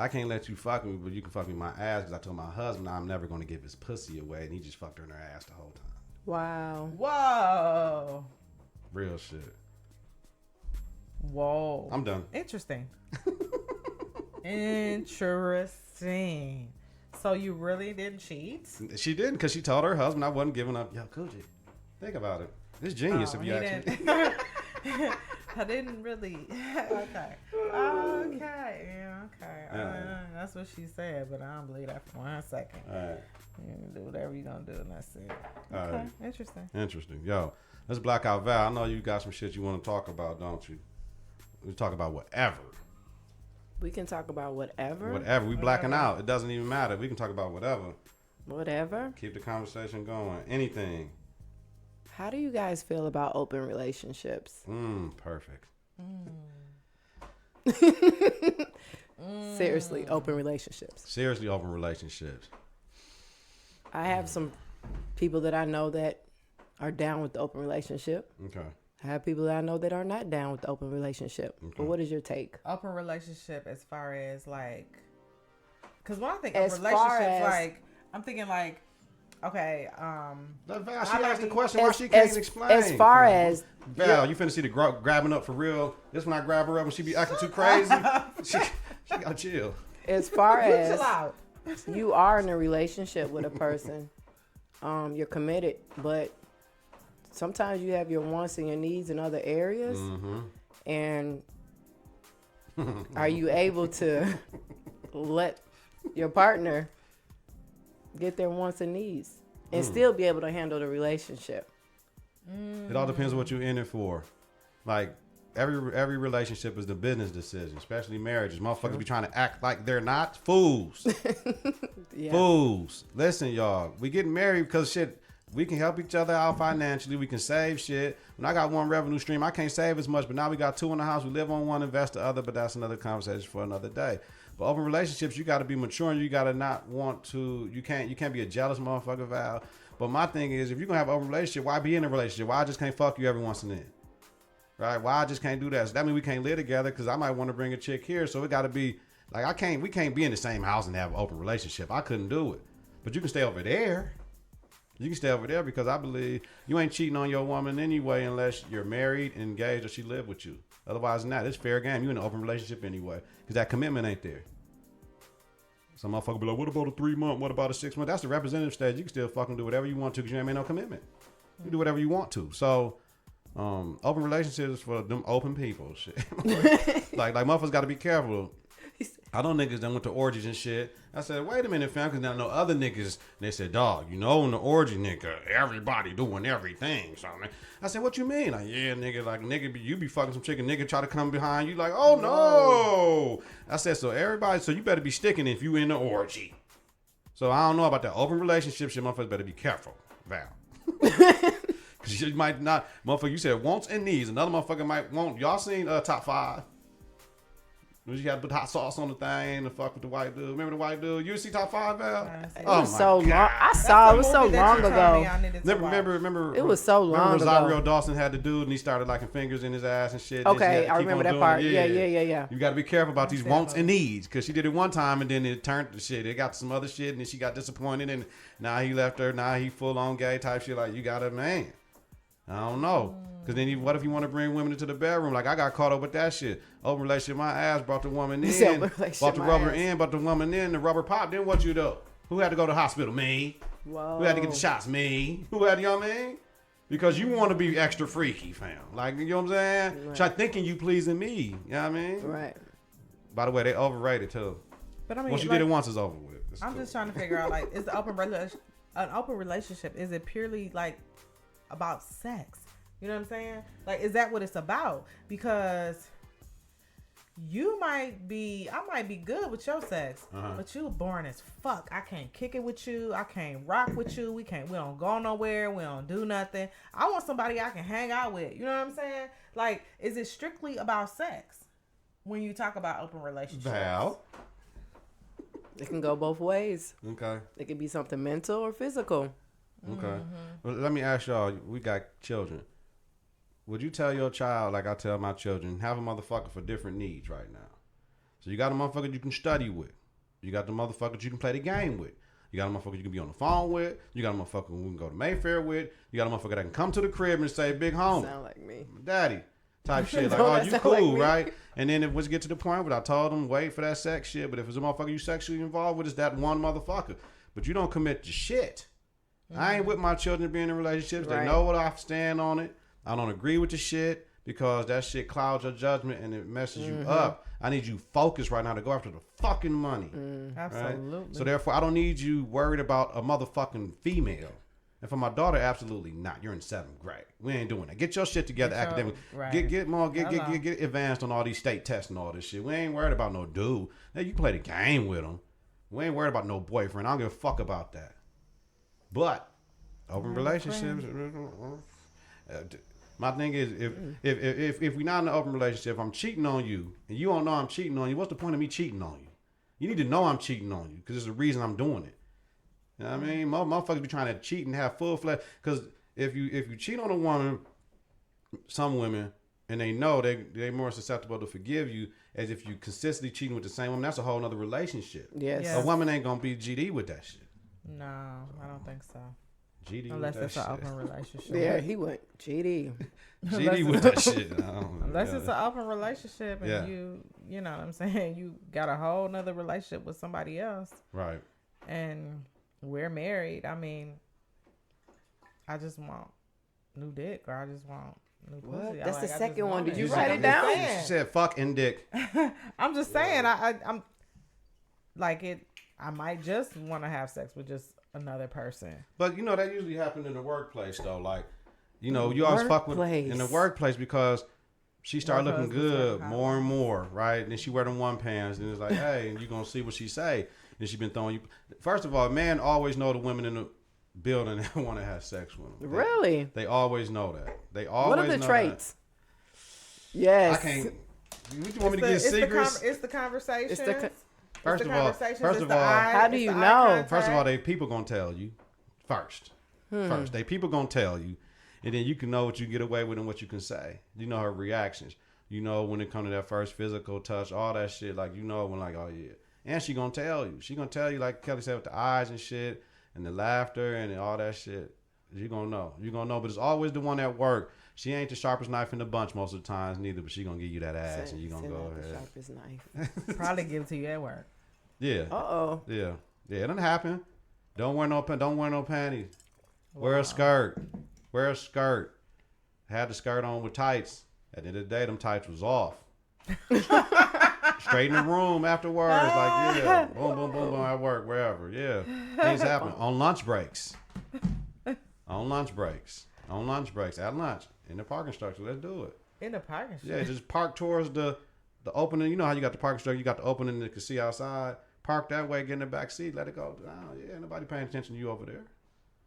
I can't let you fuck me, but you can fuck me in my ass because I told my husband I'm never going to give his pussy away, and he just fucked her in her ass the whole time. Wow. Whoa. Real shit. Whoa. I'm done. Interesting. Interesting. So you really didn't cheat? She didn't because she told her husband I wasn't giving up. Yo, Coochie, think about it. It's genius if you ask me. I didn't really. Okay. Yeah, okay. That's what she said, but I don't believe that for 1 second. All right. You can do whatever you're going to do, and that's it. All Okay. right. Interesting. Yo, let's black out Val. I know you got some shit you want to talk about, don't you? We talk about whatever. We can talk about whatever. Whatever. We blacking out. It doesn't even matter. We can talk about whatever. Whatever. Keep the conversation going. Anything. How do you guys feel about open relationships? Perfect. Seriously, open relationships. Seriously, open relationships. I have some people that I know that are down with the open relationship. Okay. I have people that I know that are not down with the open relationship. Okay. But what is your take? Open relationship as far as like, because when I think As of far relationships, as- like I'm thinking like, okay, Let Val, she I asked the like- question where she can't explain. As far as Val, you finna see the grabbing up for real. This when I grab her up and she be acting too crazy. she gotta chill. as far as chill out. you are in a relationship with a person, you're committed, but sometimes you have your wants and your needs in other areas. Mm-hmm. And are you able to let your partner get their wants and needs and still be able to handle the relationship? It all depends on what you're in it for. Like every relationship is the business decision, especially marriages. Motherfuckers be trying to act like they're not fools. Yeah. Fools. Listen, y'all. We getting married because shit. We can help each other out financially. We can save shit. When I got one revenue stream, I can't save as much. But now we got two in the house. We live on one, invest the other. But that's another conversation for another day. But open relationships, you got to be mature. And you got to not want to. You can't be a jealous motherfucker, Val. But my thing is, if you're gonna have an open relationship, why be in a relationship? Why I just can't fuck you every once and then? Right? Why I just can't do that? So that means we can't live together because I might want to bring a chick here. So it got to be like we can't be in the same house and have an open relationship. I couldn't do it. But you can stay over there. You can stay over there because I believe you ain't cheating on your woman anyway unless you're married, engaged, or she live with you. Otherwise than that, it's fair game. You in an open relationship anyway because that commitment ain't there. Some motherfucker be like, what about a 3 month? What about a 6 month? That's the representative stage. You can still fucking do whatever you want to because you ain't made no commitment. You do whatever you want to. So, open relationships for them open people. Shit. like motherfuckers got to be careful. I know niggas that went to orgies and shit. I said, wait a minute, fam, because now I know other niggas. And they said, dog, in the orgy, nigga, everybody doing everything. So I said, what you mean? Like, yeah, nigga, you be fucking some chicken. Nigga try to come behind you like, oh no. I said, so you better be sticking if you in the orgy. So I don't know about that open relationship shit. Motherfuckers better be careful, Val. Because you might not, motherfucker, you said wants and needs. Another motherfucker might want, y'all seen Top 5? You got to put hot sauce on the thing and fuck with the white dude. Remember the white dude? You see Top 5, Val? It was so long. I saw it was so long ago. Remember? It was so long ago. Rosario Dawson had the dude and he started liking fingers in his ass and shit. Okay, I remember that part. Yeah. You got to be careful about these wants and needs because she did it one time and then it turned to shit. It got some other shit and then she got disappointed and now he left her. Now he full on gay type shit. Like, you got a man. I don't know. Because then what if you want to bring women into the bedroom? Like, I got caught up with that shit. Open relationship, my ass, brought the woman in. Brought the rubber in, brought the woman in, the rubber popped. Then what you do? Who had to go to the hospital? Me. Whoa. Who had to get the shots? Me. Who had, you know what I mean? Because you want to be extra freaky, fam. Like, you know what I'm saying? Right. Try thinking you pleasing me. You know what I mean? Right. By the way, they overrated, too. But I mean, once you did it once, it's over with. It's I'm cool. just trying to figure out, like, is the an open relationship, is it purely, like, about sex? You know what I'm saying? Like, is that what it's about? Because I might be good with your sex, but you boring as fuck. I can't kick it with you. I can't rock with you. We don't go nowhere. We don't do nothing. I want somebody I can hang out with. You know what I'm saying? Like, is it strictly about sex when you talk about open relationships? Val. It can go both ways. Okay. It could be something mental or physical. Okay. Well, let me ask y'all, we got children. Would you tell your child, like I tell my children, have a motherfucker for different needs right now? So you got a motherfucker you can study with. You got the motherfuckers you can play the game with. You got a motherfucker you can be on the phone with. You got a motherfucker we can go to Mayfair with. You got a motherfucker that can come to the crib and say, big homie. Sound like me. Daddy. Type shit. Like, Don't oh, that you sound cool, like me? right? And then it was get to the point where I told them, wait for that sex shit. But if it's a motherfucker you sexually involved with, it's that one motherfucker. But you don't commit to shit. I ain't with my children being in relationships. Right. They know what I stand on it. I don't agree with the shit because that shit clouds your judgment and it messes you up. I need you focused right now to go after the fucking money. Absolutely. Right? So therefore, I don't need you worried about a motherfucking female. And for my daughter, absolutely not. You're in 7th grade. We ain't doing that. Get your shit together academically. Right. Get advanced on all these state tests and all this shit. We ain't worried about no dude. Now you play the game with them. We ain't worried about no boyfriend. I don't give a fuck about that. But open relationships. My thing is, if we're not in an open relationship, if I'm cheating on you and you don't know I'm cheating on you, what's the point of me cheating on you? You need to know I'm cheating on you because there's a reason I'm doing it. You know what I mean? Motherfuckers be trying to cheat and have full fledged. Because if you cheat on a woman, some women, and they know they're more susceptible to forgive you as if you consistently cheating with the same woman. That's a whole nother relationship. Yes. A woman ain't gonna be GD with that shit. No, I don't think so. GD Unless with it's that an shit. open relationship. Yeah, he went GD. GD with that shit. Unless it's an open relationship and you know what I'm saying, you got a whole nother relationship with somebody else. Right. And we're married. I mean, I just want new dick or I just want new What? pussy. That's the second one. Did you You write said- it down? She said fuck and dick. I'm just saying, I'm like it. I might just want to have sex with just another person. But you know that usually happens in the workplace though. Like, you know, you always fuck with in the workplace because she started More looking husbands good are more and more, right? And then she wear them one pants, and it's like, hey, and you gonna see what she say. And she been throwing you. First of all, men always know the women in the building that want to have sex with them. Really? They always know that. They always. What are the know traits? That. Yes. I can't. You want me to get secrets? It's the conversation. First of all, how do you know? First of all, they people gonna tell you. First, they people gonna tell you, and then you can know what you get away with and what you can say. You know her reactions. You know when it comes to that first physical touch, all that shit. Like you know when like, oh yeah, and she gonna tell you. She gonna tell you like Kelly said with the eyes and shit, and the laughter and all that shit. You gonna know. You gonna know. But it's always the one at work. She ain't the sharpest knife in the bunch most of the times neither, but she gonna give you that ass and you gonna go ahead. The sharpest knife. Probably give it to you at work. Yeah. Uh-oh. Yeah. Yeah, it doesn't happen. Don't wear no panties. Wear a skirt. Wear a skirt. Had the skirt on with tights. At the end of the day, them tights was off. Straight in the room afterwards. Like, yeah. Boom, boom, boom, boom at work, wherever. Yeah. Things happen. On lunch breaks. On lunch breaks. On lunch breaks. At lunch. In the parking structure. Let's do it. In the parking structure? Yeah, just park towards the opening. You know how you got the parking structure. You got the opening that you can see outside. park that way, get in the back seat, let it go. Oh, yeah, nobody paying attention to you over there.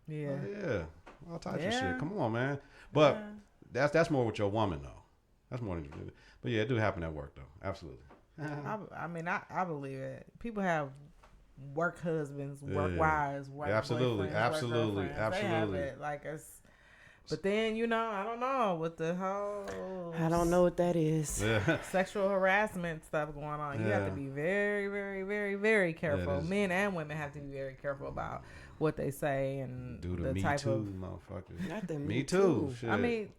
Yeah. Yeah. All types of Yeah. shit. Come on, man. But that's more with your woman, though. That's more than. But yeah, it do happen at work, though. Absolutely. I mean, I believe it. People have work husbands, work wives, work absolutely, boyfriends, absolutely, work girlfriends. absolutely. They have it. Like it's. But then I don't know with the whole. I don't know what that is. Yeah. Sexual harassment stuff going on. You have to be very, very, very, very careful. Men and women have to be very careful about what they say and Do the me type too, of. motherfucker. Not the Me too. Shit. I mean,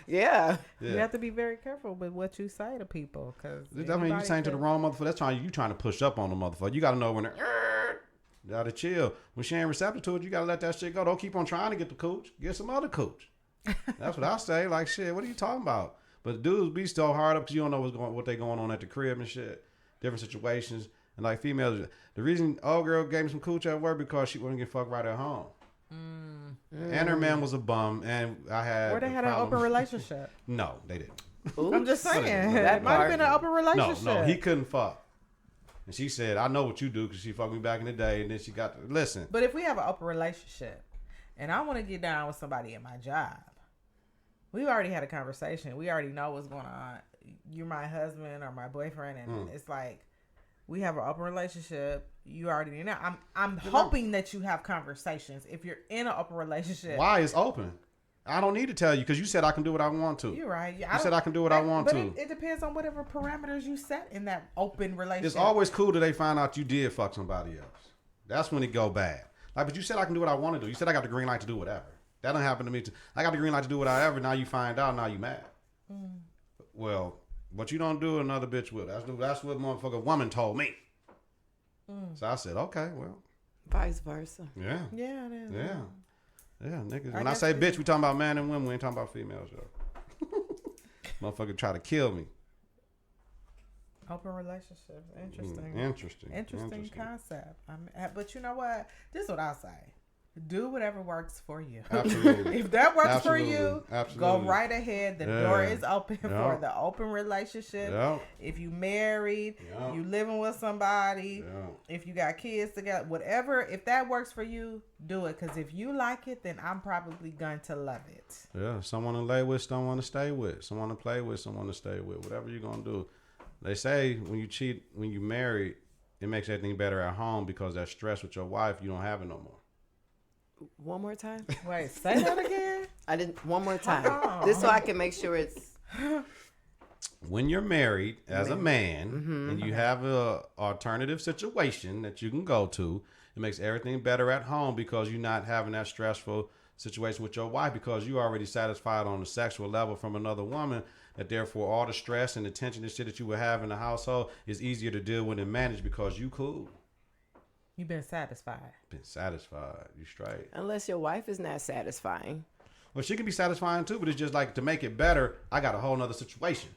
yeah. you have to be very careful with what you say to people because. I mean, you saying to the wrong motherfucker. That's you trying to push up on the motherfucker. You got to know when they're. You got to chill. When she ain't receptive to it, you got to let that shit go. Don't keep on trying to get the cooch. Get some other cooch. That's what I say. Like, shit, what are you talking about? But dudes be so hard up because you don't know what they going on at the crib and shit. Different situations. And like females, the reason old girl gave me some cooch at work because she wouldn't get fucked right at home. And her man was a bum. And I had. Or they had an open relationship. No, they didn't. Oops. I'm just saying. That It might have been an open relationship. No, he couldn't fuck. And she said, I know what you do because she fucked me back in the day. And then she got to listen. But if we have an open relationship and I want to get down with somebody at my job, we already had a conversation. We already know what's going on. You're my husband or my boyfriend. And it's like, we have an open relationship. You already know. I'm hoping that you have conversations. If you're in an open relationship. Why is open? I don't need to tell you because you said I can do what I want to. You're right. You said I can do what I want to. But it depends on whatever parameters you set in that open relationship. It's always cool that they find out you did fuck somebody else. That's when it go bad. Like, but you said I can do what I want to do. You said I got the green light to do whatever. That don't happen to me too. I got the green light to do whatever. Now you find out. Now you mad. Well, what you don't do, another bitch will. That's what motherfucker woman told me. So I said, okay, well. Vice versa. Yeah. Yeah, it is. Yeah. Yeah, niggas. When I say bitch, we talking about man and women. We ain't talking about females, yo. Motherfucker try to kill me. Open relationships. Interesting concept. But you know what? This is what I'll say. Do whatever works for you. Absolutely. If that works for you, Absolutely. go right ahead. The door is open for the open relationship. Yeah. If you married, you living with somebody, if you got kids together, whatever, if that works for you, do it. Because if you like it, then I'm probably going to love it. Yeah. Someone to lay with, someone to stay with, someone to play with, someone to stay with. Whatever you're going to do. They say when you cheat, when you married, it makes everything better at home because that stress with your wife, you don't have it no more. One more time. Wait, say that again? I didn't. One more time. This so I can make sure it's. When you're married as a man and you have a alternative situation that you can go to, it makes everything better at home because you're not having that stressful situation with your wife because you already satisfied on the sexual level from another woman. That therefore all the stress and the tension and shit that you would have in the household is easier to deal with and manage because you cool. You've been satisfied. Been satisfied. You straight. Unless your wife is not satisfying. Well, she can be satisfying too, but it's just like to make it better, I got a whole nother situation.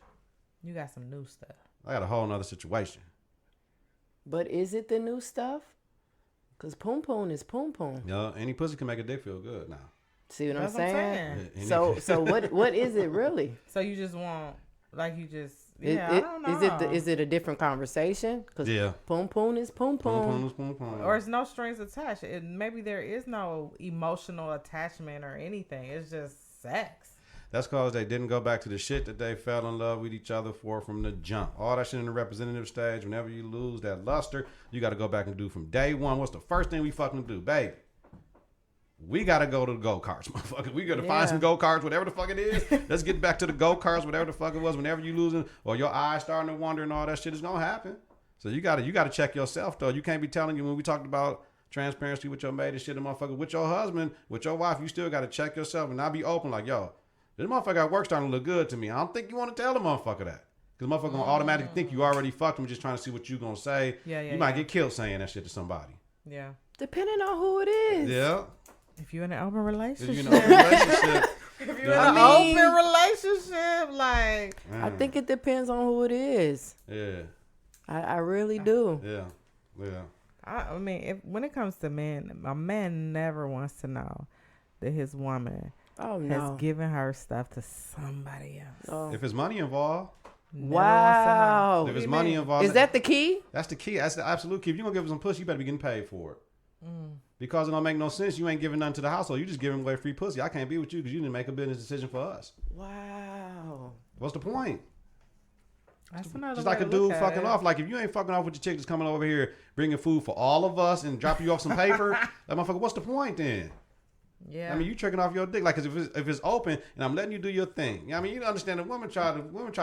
You got some new stuff. I got a whole nother situation. But is it the new stuff? Because poom poom is poom poom. Yeah, any pussy can make a dick feel good now. See what That's I'm what saying? saying. So what is it really? So you just want, like you just, I don't know. Is it a different conversation? Because poom poom is poom poom. Or it's no strings attached. Maybe there is no emotional attachment or anything. It's just sex. That's because they didn't go back to the shit that they fell in love with each other for from the jump. All that shit in the representative stage, whenever you lose that luster, you got to go back and do from day one. What's the first thing we fucking do? Babe, we got to go to the go-karts, motherfucker. We got to find some go-karts, whatever the fuck it is. Let's get back to the go-karts, whatever the fuck it was. Whenever you losing or your eyes starting to wander and all that shit is going to happen. So you got to check yourself, though. You can't be telling you when we talked about transparency with your mate and shit, and motherfucker, with your husband, with your wife, you still got to check yourself and not be open like, yo, this motherfucker at work starting to look good to me. I don't think you want to tell the motherfucker that. Because motherfucker going to automatically think you already fucked him just trying to see what you going to say. You might get killed saying that shit to somebody. Yeah. Depending on who it is. Yeah. If you're in an open relationship. If you're in an open relationship, like. I think it depends on who it is. Yeah. I really do. Yeah. Yeah. I mean, when it comes to men, a man never wants to know that his woman has given her stuff to somebody else. If there's money involved. Wow. If there's money involved, Is that the key? That's the key. That's the absolute key. If you're gonna give us some pussy, you better be getting paid for it. Because it don't make no sense. You ain't giving nothing to the household. You just giving away free pussy. I can't be with you because you didn't make a business decision for us. Wow. What's the point? That's another Just way like a to dude look at fucking it. off. Like if you ain't fucking off with your chick that's coming over here bringing food for all of us and dropping you off some paper, that motherfucker, what's the point then? Yeah. I mean, you tricking off your dick. Like, 'cause if it's open and I'm letting you do your thing. You know what I mean, you understand that women try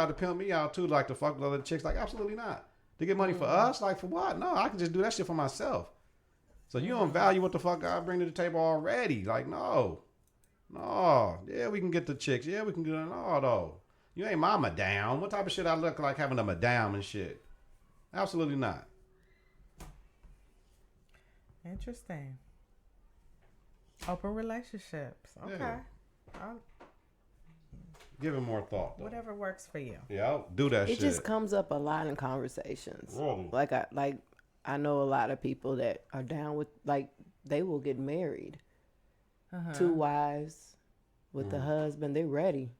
to pimp me out too, like to fuck with other chicks. Like, absolutely not. To get money for us? Like, for what? No, I can just do that shit for myself. So you don't value what the fuck I bring to the table already. Like, no. Yeah, we can get the chicks. Yeah, we can do that. No, though. You ain't my madame. What type of shit I look like having a madame and shit? Absolutely not. Interesting. Open relationships. Okay. Yeah. Give it more thought, though. Whatever works for you. Yeah, I'll do that shit. It just comes up a lot in conversations. Really? I know a lot of people that are down with, like, they will get married. 2 wives with the husband. They're ready.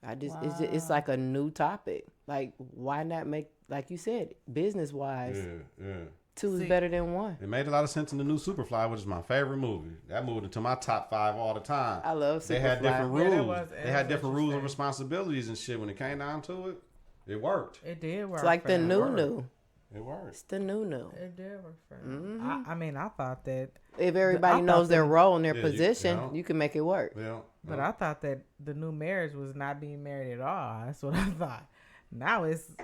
It's like a new topic. Like, why not make, like you said, business wise, Yeah. 2 is better than 1. It made a lot of sense in the new Superfly, which is my favorite movie. That moved into my top 5 all the time. I love They had Superfly. different Yeah, rules. it They had different rules and interesting. responsibilities and shit. When it came down to it, it worked. It did work. It's like for the them. new. It worked. It's the new. It did work for them. I mean, I thought that, If everybody I thought knows their that- role and their Yeah, position, you can make it work. Yeah. but I thought that the new marriage was not being married at all. That's what I thought. Now it's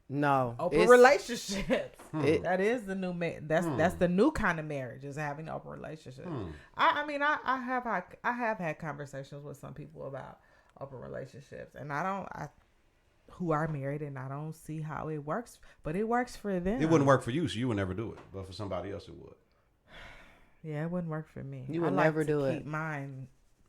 No. open it's- relationships. It- That is the new that's the new kind of marriage, is having open relationships. I mean I have had conversations with some people about open relationships, and who are married, and I don't see how it works, but it works for them. It wouldn't work for you, so you would never do it. But for somebody else, it would. Yeah, it wouldn't work for me. You would I like never to do it. keep mine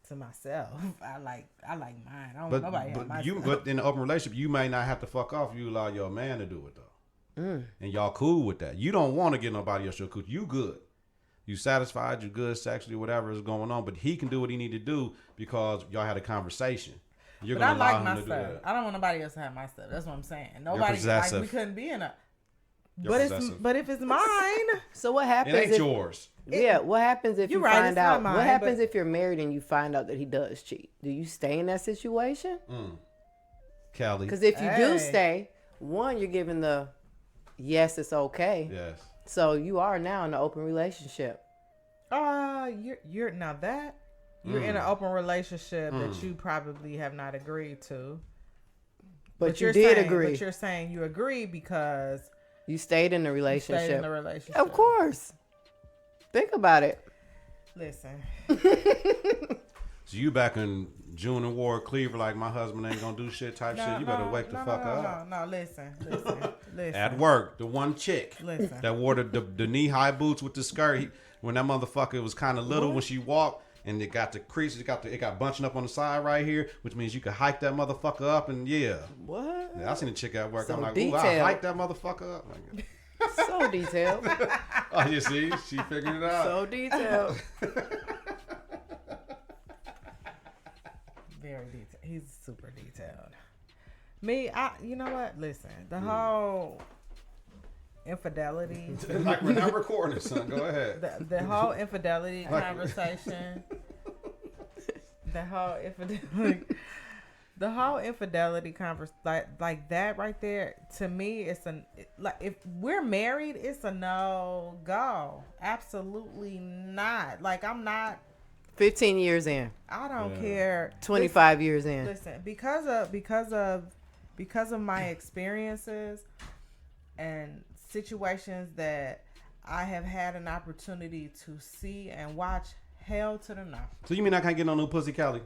to myself. I like mine. I don't want nobody have my stuff. But in an open relationship, you may not have to fuck off. You allow your man to do it though, and y'all cool with that. You don't want to get nobody else your coochie. You good. You satisfied. You good sexually, whatever is going on. But he can do what he need to do because y'all had a conversation. You're But I gonna allow like him my to do stuff. that. I don't want nobody else to have my stuff. That's what I'm saying. Nobody, like, possessive. we couldn't be in a. You're possessive. But if it's mine, So what It happens ain't if yours. what happens if You're you right, find it's not out? mine, What happens but- if you're married and you find out that he does cheat? Do you stay in that situation? Kelly. Because if you Hey. do stay, one, you're giving the yes, it's okay. Yes. So you are now in an open relationship. you're now that you're in an open relationship that you probably have not agreed to. But you you're did saying, agree. But you're saying you agree because You stayed in the you relationship. stayed in the relationship. Of course. Think about it. Listen, So you back in June and Ward Cleaver like my husband ain't gonna do shit type shit. You better wake the fuck up. No, listen. At work, the one chick Listen. that wore the knee high boots with the skirt, when that motherfucker was kind of little when she walked, and it got the creases, it got bunching up on the side right here, which means you could hike that motherfucker up, and What? I seen a chick at work. So I'm like, ooh, I detailed. hiked that motherfucker up. Like, So detailed. oh, you see, she figured it out. So detailed. Very detailed. He's super detailed. Me, you know what? Listen, the whole infidelity, Like we're not recording it, son. Go ahead. the whole infidelity conversation, the whole infidelity conversation, like that right there. To me, it's like if we're married, it's a no go. Absolutely not. Like I'm not. 15 years in. I don't care. 25 years in. Listen, because of my experiences and situations that I have had an opportunity to see and watch, hell to the no. So you mean I can't get no new pussy, Kelly?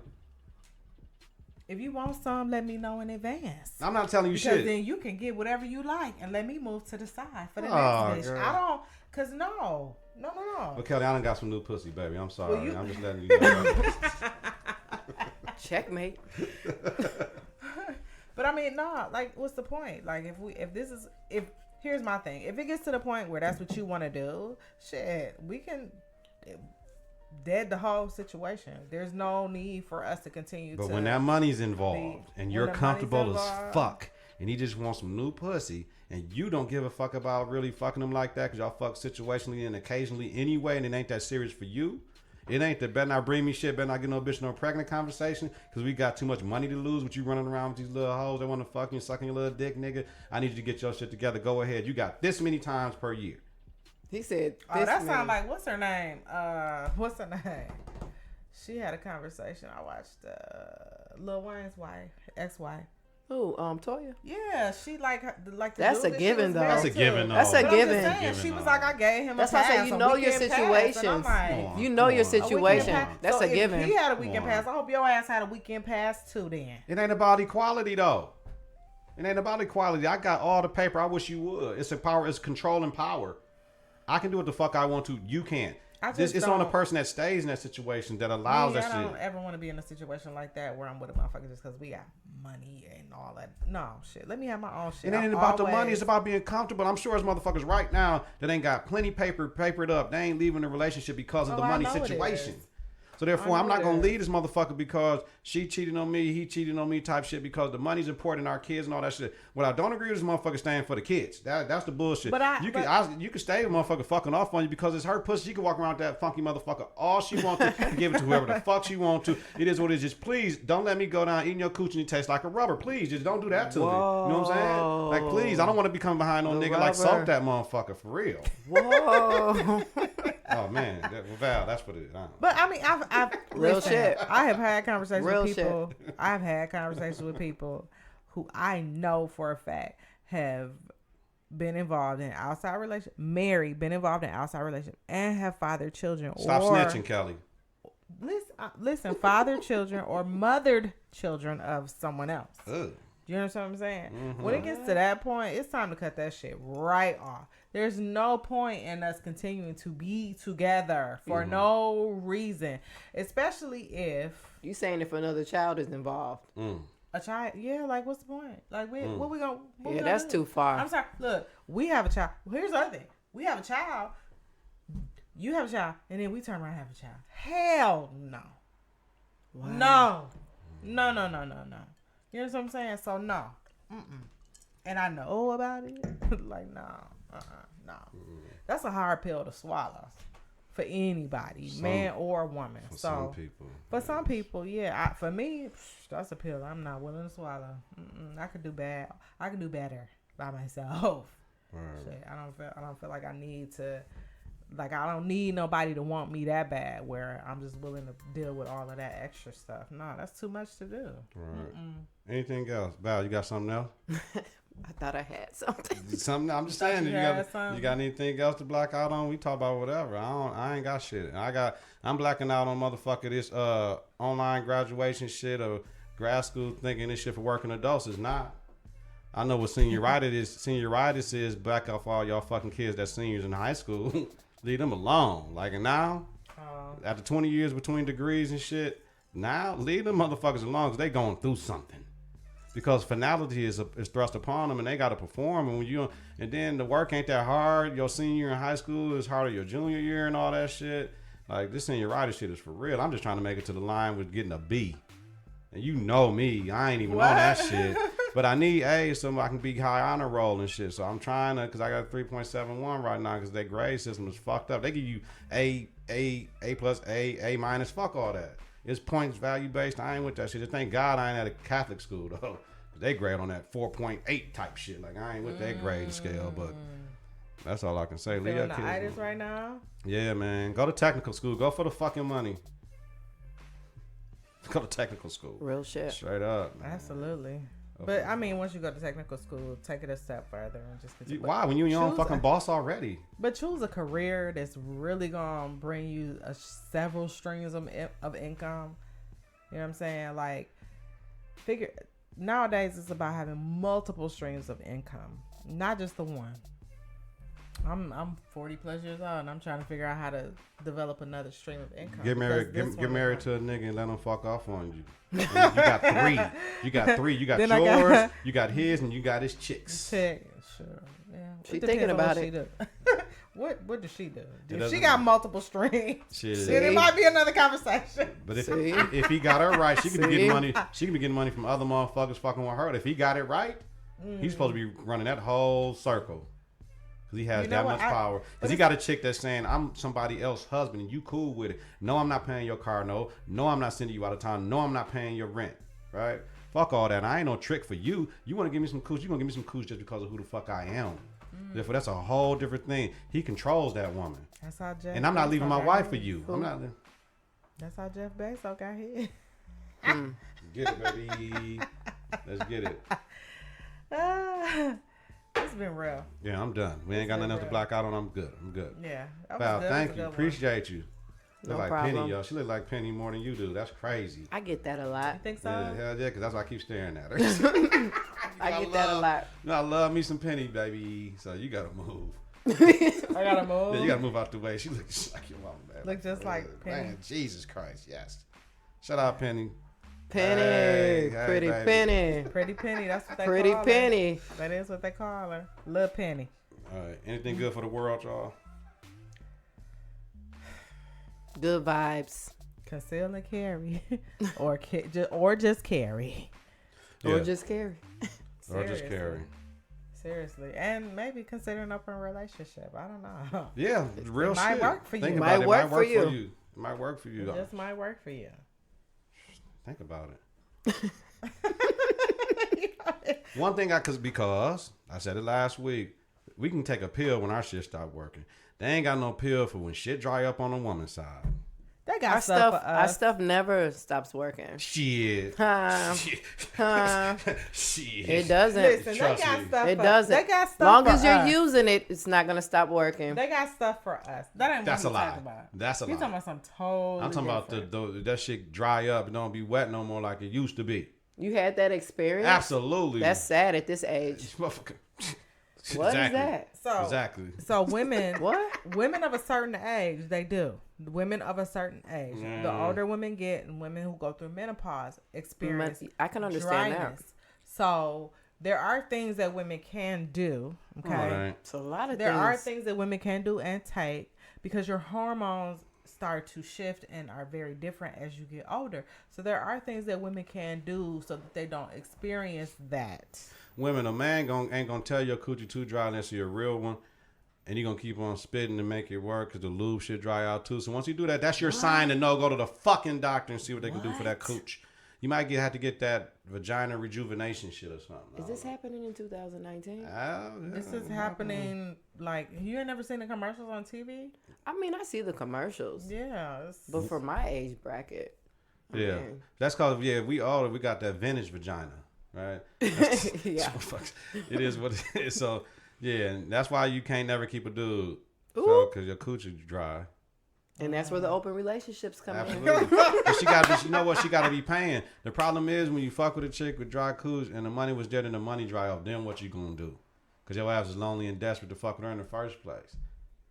If you want some, let me know in advance. I'm not telling you Because shit. then you can get whatever you like and let me move to the side for the Oh, next bitch. girl. I don't, cause no. Well, Kelly, I done got some new pussy, baby. I'm sorry. Well, I'm just letting you know. Checkmate. But I mean, no, like, what's the point? Like, here's my thing. If it gets to the point where that's what you want to do, shit, we can dead the whole situation. There's no need for us to continue. But when that money's involved and you're comfortable as fuck, and he just wants some new pussy, and you don't give a fuck about really fucking him like that because y'all fuck situationally and occasionally anyway, and it ain't that serious for you. It ain't the better not bring me shit, better not get no bitch no pregnant conversation because we got too much money to lose with you running around with these little hoes that want to fuck you and sucking your little dick, nigga. I need you to get your shit together. Go ahead. You got this many times per year. He said, "Oh, that sounds like what's her name? What's her name? She had a conversation. I watched Lil Wayne's wife, ex-wife. Who? Toya. Yeah, she like the That's a given though. That's a given though. That's a given. She was like, I gave him. That's a why pass. I say you know your situation. Like, you know your situation. That's so a given. If he had a weekend pass, I hope your ass had a weekend pass too. Then it ain't about equality though. It ain't about equality. I got all the paper. I wish you would. It's a power. It's control and power. I can do what the fuck I want to. You can't. It's on the person that stays in that situation that allows that shit. I don't ever want to be in a situation like that where I'm with a motherfucker just because we got money and all that. No, shit. Let me have my own shit. It ain't about the money. It's about being comfortable. I'm sure there's motherfuckers right now that ain't got plenty papered up. They ain't leaving the relationship because of the money situation. So therefore, I'm not going to leave this motherfucker because she cheated on me, he cheated on me type shit because the money's important in our kids and all that shit. What I don't agree with is motherfucker staying for the kids. That's the bullshit. You can stay with motherfucker fucking off on you because it's her pussy. She can walk around with that funky motherfucker all she wants to give it to whoever the fuck she wants to. It is what it is. Just please don't let me go down eating your coochie and it tastes like a rubber. Please just don't do that to me. You know what I'm saying? Like please, I don't want to be coming behind no nigga rubber. Like soak that motherfucker for real. Whoa. Oh man, Val, that's what it is. But I mean, I've real shit. I have had conversations with people. I've had conversations with people who I know for a fact have been involved in outside relationship, been involved in outside relationship, and have fathered children. Stop snitching, Kelly. Listen, fathered children or mothered children of someone else. Ugh. You understand what I'm saying? Mm-hmm. When it gets to that point, it's time to cut that shit right off. There's no point in us continuing to be together for no reason, especially if you saying if another child is involved. A child, yeah. Like, what's the point? Like, what we gonna? Yeah, that's too far. I'm sorry. Look, we have a child. Here's the other thing: we have a child. You have a child, and then we turn around and have a child. Hell no. Wow. No. You know what I'm saying? So no. And I know about it. Like no. That's a hard pill to swallow for anybody, man or woman. For some people. For some people, yeah. For me, that's a pill I'm not willing to swallow. I could do bad. I could do better by myself. Right. Shit, I don't feel like I need to. Like, I don't need nobody to want me that bad where I'm just willing to deal with all of that extra stuff. No, that's too much to do. Right. Anything else? Val, you got something else? I thought I had something. Something. I'm just saying. You got anything else to black out on? We talk about whatever. I ain't got shit. I'm blacking out on motherfucker this online graduation shit or grad school thinking this shit for working adults is not. I know what senioritis is. Senioritis is back off all y'all fucking kids that's seniors in high school. Leave them alone. Like, and now, after 20 years between degrees and shit, now leave them motherfuckers alone because they going through something. Because finality is thrust upon them and they got to perform. And then the work ain't that hard. Your senior year in high school is harder your junior year and all that shit. Like, this senioritis shit is for real. I'm just trying to make it to the line with getting a B. And you know me, I ain't even on that shit. But I need A's so I can be high honor roll and shit. So I'm trying to, because I got a 3.71 right now because their grade system is fucked up. They give you A plus A minus, fuck all that. It's points value based. I ain't with that shit. Just thank God I ain't at a Catholic school though. They grade on that 4.8 type shit. Like I ain't with that grade scale, but that's all I can say. Feeling the itis right now? Yeah, man. Go to technical school. Go for the fucking money. Go to technical school. Real shit. Straight up. Man. Absolutely. But I mean, once you go to technical school, take it a step further and just continue. Why? When you're your own fucking boss already. But choose a career that's really gonna bring you several streams of income. You know what I'm saying? Like, nowadays it's about having multiple streams of income, not just the one. I'm 40 plus years old and I'm trying to figure out how to develop another stream of income. Get married to a nigga and let him fuck off on you. You got three. You got yours, you got his, and you got his chicks. Sure. Yeah. She thinking about it. What does she do? If doesn't- she got multiple strings, Shit. then it might be another conversation. But if See? if he got her right, she could be getting See? money. She could be getting money from other motherfuckers fucking with her. If he got it right, he's supposed to be running that whole circle. Cause he has You know that what? much power. Cause he got a chick that's saying, "I'm somebody else's husband, and you cool with it. No, I'm not paying your car. No, I'm not sending you out of town. No, I'm not paying your rent. Right? Fuck all that. I ain't no trick for you. You want to give me some cooch? You gonna give me some cooch just because of who the fuck I am? Therefore, that's a whole different thing. He controls that woman, That's how Jeff. and I'm not leaving my Bezos wife got for his. you. I'm not. That's how Jeff Bezos got hit. Get it, baby. Let's get it. It's been real. Yeah, I'm done. We ain't got nothing else to black out on. I'm good. Yeah. That was Val, good. thank That was a you. good one. Appreciate you. No Look like problem. Penny, yo. She look like Penny more than you do. That's crazy. I get that a lot. You think so? Yeah, hell yeah, because that's why I keep staring at her. I get that a lot. You know, I love me some Penny, baby. So you got to move. I gotta move. Yeah, you got to move out the way. She looks just like your mom, man. Look just like Penny. Man, Jesus Christ, yes. Shout out, Penny. Penny, Hey, hey, pretty baby. Penny, Pretty Penny. That's what they pretty call Penny. her. That is what they call her. Little Penny. All right. Anything good for the world, y'all? Good vibes. Conceal and carry, or just carry. Or Yeah. just carry. Or just Seriously. carry. Seriously, and maybe consider an open relationship. I don't know. Yeah, real It shit. might work for you. Think It about might it. work Might for work you. for you. It might work for you. It Though. just might work for you. Think about it. One thing because I said it last week, we can take a pill when our shit stop working. They ain't got no pill for when shit dry up on the woman's side. They got Our stuff for our us. stuff never stops working. Shit. Huh. Shit. Huh. Shit. It doesn't. Listen, they Trust got me. stuff. It for, doesn't. They got stuff. Long for as you're us. using it, it's not gonna stop working. They got stuff for us. That ain't That's a what we lie. talking about. That's a You lie. talking about something totally I'm talking about different. that shit dry up and don't be wet no more like it used to be. You had that experience. Absolutely. That's sad at this age. Motherfucker. What is Exactly. that? So Exactly. So women, What? women of a certain age, they do. Women of a certain age, the Mm. older women get, and women who go through menopause experience I can understand dryness. that. So there are things that women can do. Okay, All right. It's a lot of there things. are things that women can do and take because your hormones start to shift and are very different as you get older. So there are things that women can do so that they don't experience that. Women, a man ain't gonna tell your coochie too dry unless you're a real one, and he gonna keep on spitting to make it work because the lube should dry out too. So once you do that, that's your sign to know. Go to the fucking doctor and see what they can do for that cooch. You might have to get that vagina rejuvenation shit or something. Is this happening in 2019? This is happening. Like, you ain't never seen the commercials on TV? I mean, I see the commercials, Yeah. but for my age bracket, I Yeah, mean, that's cause we got that vintage vagina, right? yeah. It is what it is. So yeah, and that's why you can't never keep a dude, Ooh. because your coochie dry. And that's where the open relationships come in. Absolutely. But she got to be, you know what? She got to be paying. The problem is when you fuck with a chick with dry cooch and the money was dead and the money dry off, then what you gonna do? Because your ass is lonely and desperate to fuck with her in the first place.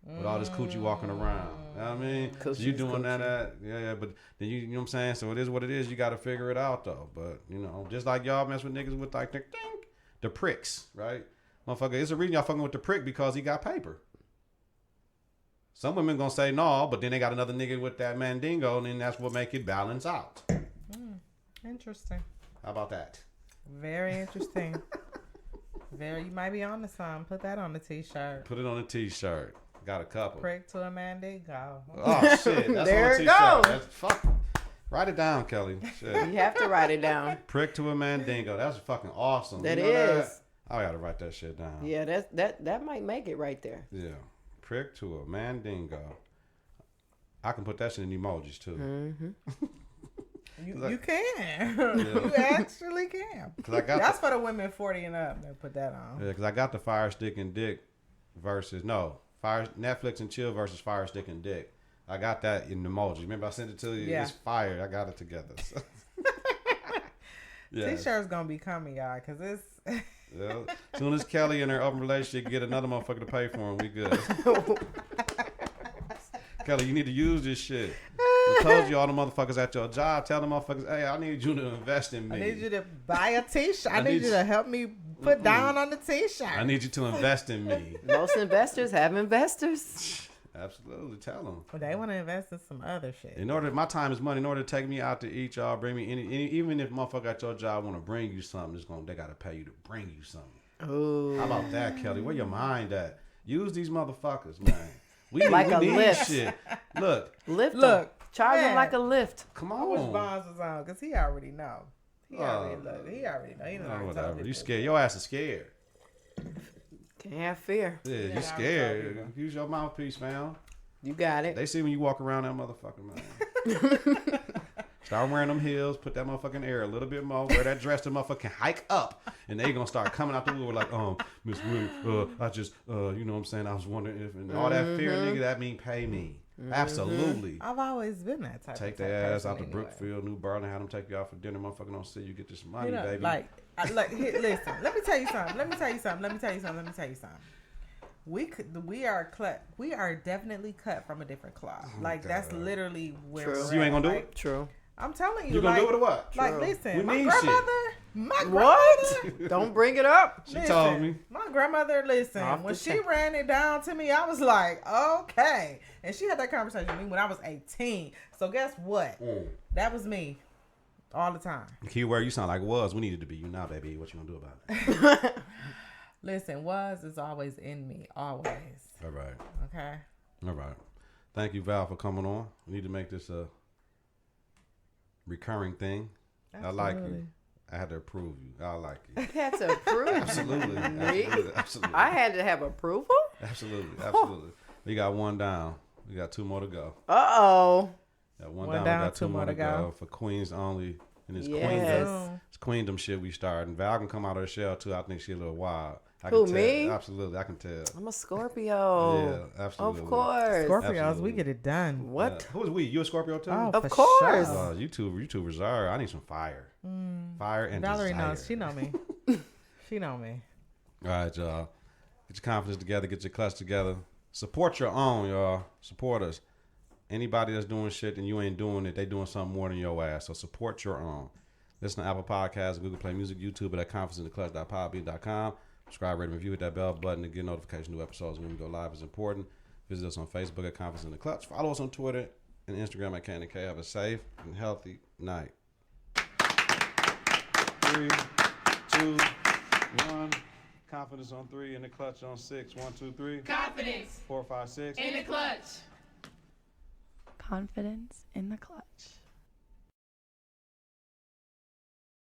With all this coochie walking around. You know what I mean? So you Coochie's doing coochie. that, yeah, but then you know what I'm saying? So it is what it is. You got to figure it out though. But, you know, just like y'all mess with niggas with like the pricks, right? Motherfucker, it's a reason y'all fucking with the prick because he got paper. Some women gonna say no, but then they got another nigga with that mandingo, and then that's what make it balance out. Interesting. How about that? Very interesting. You might be on to something. Put that on the t-shirt. Put it on a t-shirt. Got a couple. Prick to a mandingo. Oh shit, that's There on a it t-shirt. goes. That's fuck. Write it down, Kelly. Shit. You have to write it down. Prick to a mandingo. That's fucking awesome. That You know is. that? I gotta write that shit down. Yeah, that might make it right there. Yeah. Prick to a mandingo. I can put that shit in emojis too. Mm-hmm. You can. You actually can. 'Cause I got That's for the women 40 and up. They put that on. Yeah, because I got the Fire Stick and Dick versus Netflix and Chill versus Fire Stick and Dick. I got that in emojis. Remember I sent it to you? Yeah. It's fire. I got it together. So. Yeah. T-shirt's gonna be coming, y'all, because it's... Yeah. As soon as Kelly and her open relationship get another motherfucker to pay for him, we good. Kelly, you need to use this shit. I told you all the motherfuckers at your job. Tell the motherfuckers, hey, I need you to invest in me. I need you to buy a T-shirt. I I need need you to help me Put down on the t-shirt. I need you to invest in me. Most investors have investors. Absolutely, tell them. Well, they want to invest in some other shit. In order, my time is money. In order to take me out to eat, y'all bring me any even if motherfucker at your job want to bring you something, they gotta pay you to bring you something. Ooh. How about that, Kelly? Where your mind at? Use these motherfuckers, man. We need lift. shit. Look. Charge him man. like a lift. Come I wish on. Bonds was on because he already know. He already know. He Oh, whatever. You scared. Your ass is scared. Can't have fear. Yeah, you scared. Use your mouthpiece, fam. You got it. They see when you walk around that motherfucker, man. Start wearing them heels. Put that motherfucking air a little bit more. Wear that dress. The motherfucker can hike up, and they gonna start coming out the wood like, Miss Willie, I just, you know what I'm saying? I was wondering if, and all that fear, nigga, that mean pay me. Absolutely. I've always been that type. Take of their ass out to anyway. Brookfield, New Berlin, have them take you out for dinner. Motherfucker don't see you get this money, baby. Listen, let me tell you something. We are definitely cut from a different cloth. That's literally where True. we're You ain't gonna do at. it? True. I'm telling you. You gonna do it or what? Like, True. listen, We my need grandmother. What? Don't bring it up. She told me. My grandmother, listen, Off when the she chain. ran it down to me, I was like, okay. And she had that conversation with me when I was 18. So guess what? That was me all the time. Keyword, you sound like was. We needed to be you now, baby. What you gonna do about it? Listen, was is always in me, always. All right. Okay. All right. Thank you, Val, for coming on. We need to make this a recurring thing. Absolutely. I like you. I had to approve you. I like you. You had to approve. Absolutely. Absolutely. I had to have approval? Absolutely. We got one down. We got two more to go. Uh-oh. Got one down. We got two more to go for Queens only. And it's queendom shit we starting. Val can come out of her shell too. I think she a little wild. I Who, can tell. me? Absolutely, I can tell. I'm a Scorpio. Yeah, absolutely. Of course. Scorpios, Absolutely. we get it done. What? Who's we? You a Scorpio too? Oh, Of for course. sure. YouTube reserve. I need some fire. Fire and Valerie desire. knows. She know me. She know me. All right, y'all. Get your confidence together. Get your clutch together. Support your own, y'all. Support us. Anybody that's doing shit and you ain't doing it, they doing something more than your ass. So support your own. Listen to Apple Podcasts, Google Play Music, YouTube at confidenceintheclutch.podbean.com. Subscribe, rate, and review. Hit that bell button to get notifications. New episodes when we go live is important. Visit us on Facebook at Confidence in the Clutch. Follow us on Twitter and Instagram at Candy K. Have a safe and healthy night. 3, 2, 1. Confidence on 3 in the clutch on 6. 1, 2, 3. Confidence 4, 5, 6. in the clutch. Confidence in the clutch.